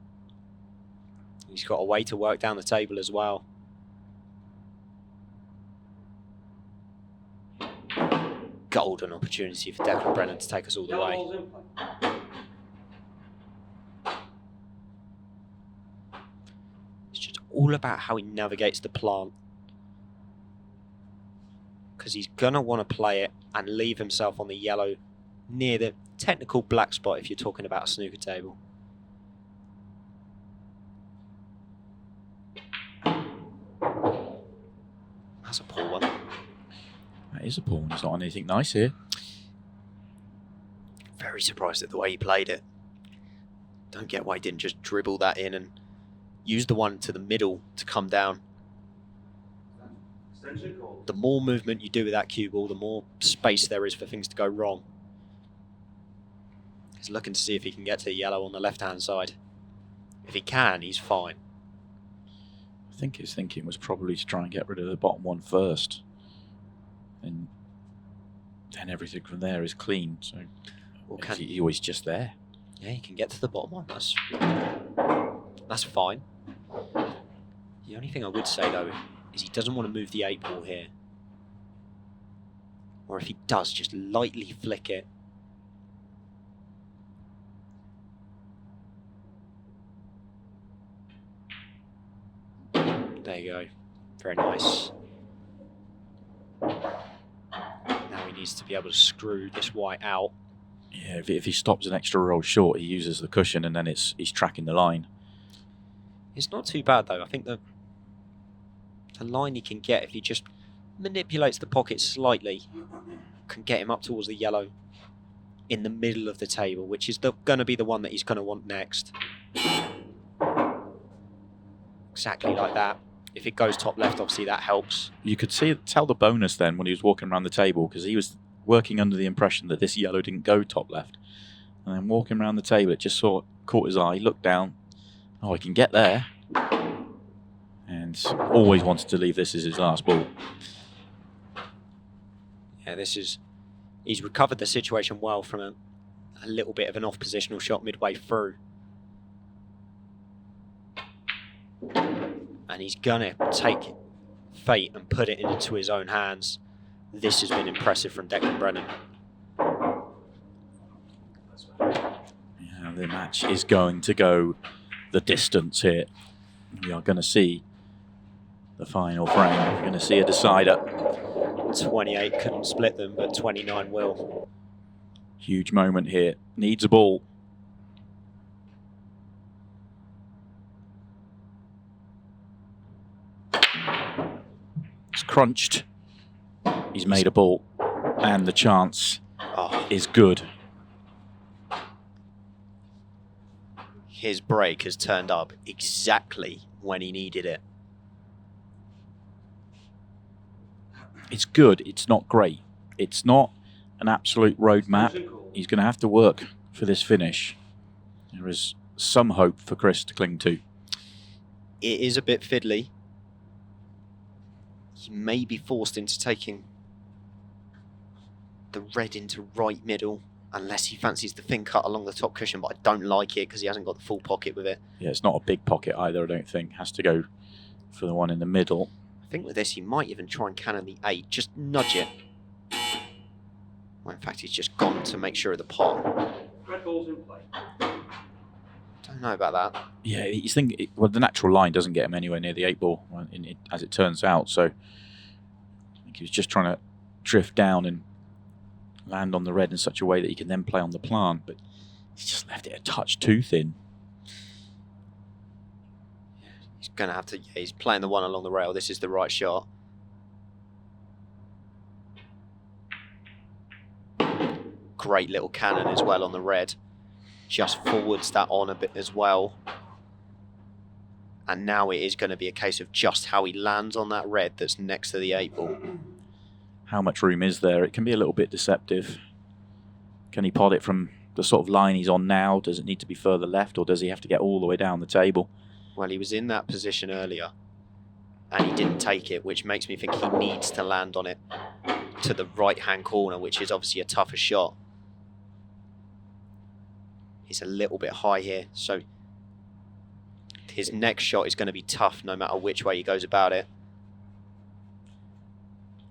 He's got a way to work down the table as well. Golden opportunity for Declan Brennan to take us all the Yellow way. ball's in play. It's just all about how he navigates the plant. Because he's going to want to play it and leave himself on the yellow near the technical black spot if you're talking about a snooker table. That's a poor one. That is a pawn. There's not anything nice here. Very surprised at the way he played it. Don't get why he didn't just dribble that in and use the one to the middle to come down. Extension call. The more movement you do with that cue ball, the more space there is for things to go wrong. He's looking to see if he can get to the yellow on the left-hand side. If he can, he's fine. I think his thinking was probably to try and get rid of the bottom one first. And then everything from there is clean. So Or can he always just there. Yeah, he can get to the bottom one. That's fine. The only thing I would say, though, is he doesn't want to move the 8 ball here. Or if he does, just lightly flick it. There you go. Very nice. Now he needs to be able to screw this white out. Yeah, if he stops an extra roll short, he uses the cushion and then he's tracking the line. It's not too bad, though. I think the line he can get, if he just manipulates the pocket slightly, can get him up towards the yellow in the middle of the table, which is going to be the one that he's going to want next. Exactly like that. If it goes top left, obviously that helps. You could tell the bonus then when he was walking around the table, because he was working under the impression that this yellow didn't go top left. And then walking around the table, it just caught his eye, looked down. Oh, I can get there. And always wanted to leave this as his last ball. Yeah, he's recovered the situation well from a little bit of an off-positional shot midway through. And he's going to take fate and put it into his own hands. This has been impressive from Declan Brennan. Yeah, the match is going to go the distance here. We are going to see the final frame. We're going to see a decider. 28 couldn't split them, but 29 will. Huge moment here. Needs a ball. It's crunched. He's made a ball. And the chance is good. His break has turned up exactly when he needed it. It's good. It's not great. It's not an absolute roadmap. He's going to have to work for this finish. There is some hope for Chris to cling to. It is a bit fiddly. He may be forced into taking the red into right middle, unless he fancies the thin cut along the top cushion, but I don't like it because he hasn't got the full pocket with it. Yeah, it's not a big pocket either, I don't think. Has to go for the one in the middle. I think with this, he might even try and cannon the 8, just nudge it. Well, in fact, he's just gone to make sure of the pot. Red ball's in play. Don't know about that. Yeah, he's thinking. Well, the natural line doesn't get him anywhere near the 8 ball, as it turns out. So I think he was just trying to drift down and land on the red in such a way that he can then play on the plant. But he's just left it a touch too thin. He's going to have to... Yeah, he's playing the one along the rail. This is the right shot. Great little cannon as well on the red. Just forwards that on a bit as well. And now it is going to be a case of just how he lands on that red that's next to the 8 ball. How much room is there? It can be a little bit deceptive. Can he pot it from the sort of line he's on now? Does it need to be further left, or does he have to get all the way down the table? Well, he was in that position earlier and he didn't take it, which makes me think he needs to land on it to the right-hand corner, which is obviously a tougher shot. He's a little bit high here, so his next shot is going to be tough no matter which way he goes about it.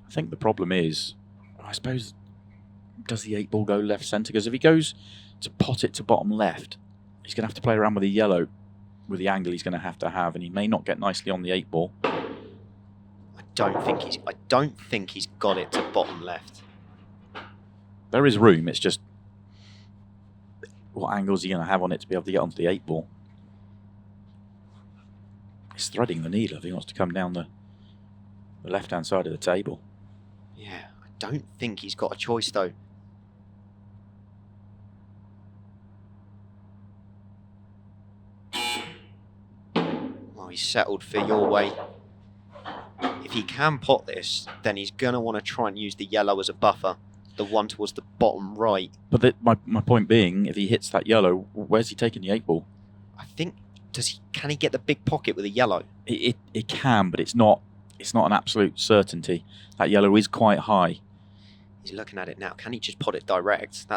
I think the problem is, I suppose, does the 8 ball go left centre? Because if he goes to pot it to bottom left, he's going to have to play around with the yellow, with the angle he's going to have, and he may not get nicely on the 8 ball. I don't think he's got it to bottom left. There is room. It's just what angles are you going to have on it to be able to get onto the 8 ball? He's threading the needle if he wants to come down the left-hand side of the table. Yeah, I don't think he's got a choice though. Well, he's settled for your way. If he can pot this, then he's going to want to try and use the yellow as a buffer. The one towards the bottom right. But my point being, if he hits that yellow, where's he taking the 8 ball? I think, can he get the big pocket with a yellow? It can, but it's not an absolute certainty. That yellow is quite high. He's looking at it now. Can he just pot it direct?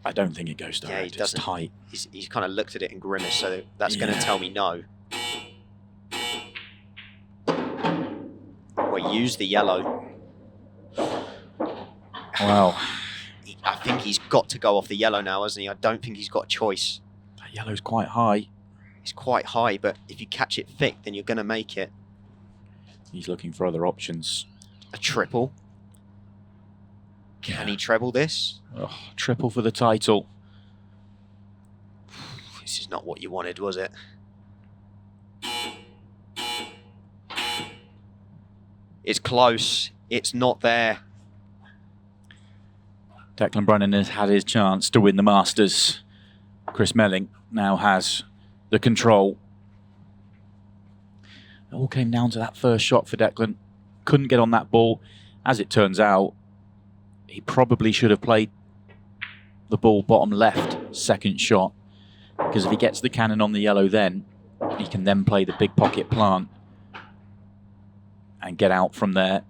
I don't think it goes Yeah, direct. he It's doesn't. tight. He's kind of looked at it and grimaced, so that's going to tell me no. Well, use the yellow. Wow. I think he's got to go off the yellow now, hasn't he? I don't think he's got a choice. That yellow's quite high. It's quite high, but if you catch it thick, then you're going to make it. He's looking for other options. A triple. Can he treble this? Oh, triple for the title. This is not what you wanted, was it? It's close. It's not there. Declan Brennan has had his chance to win the Masters. Chris Melling now has the control. It all came down to that first shot for Declan. Couldn't get on that ball. As it turns out, he probably should have played the ball bottom left second shot, because if he gets the cannon on the yellow, then he can then play the big pocket plant and get out from there.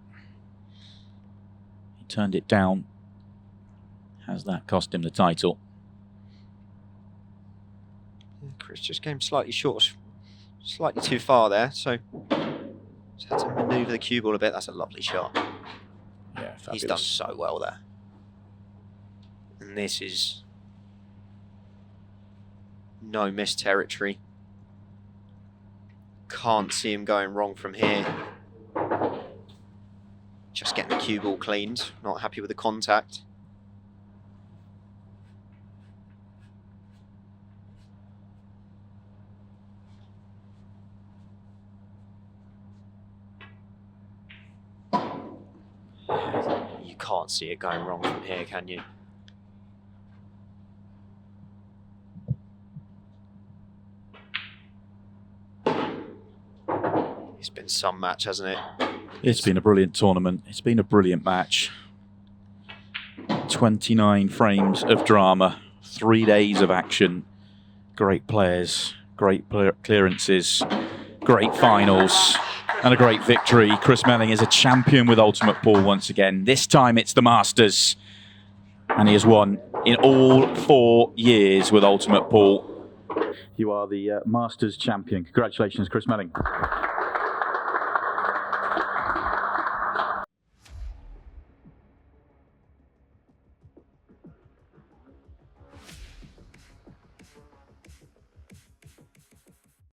He turned it down. Has that cost him the title? Chris just came slightly short, slightly too far there, so just had to manoeuvre the cue ball a bit. That's a lovely shot. Yeah, fabulous. He's done so well there. And this is no miss territory. Can't see him going wrong from here. Just getting the cue ball cleaned. Not happy with the contact. You can't see it going wrong from here, can you? It's been some match, hasn't it? It's been a brilliant tournament. It's been a brilliant match. 29 frames of drama, 3 days of action. Great players, great clearances, great finals, and a great victory. Chris Melling is a champion with Ultimate Pool once again. This time it's the Masters, and he has won in all 4 years with Ultimate Pool. You are the Masters champion. Congratulations, Chris Melling.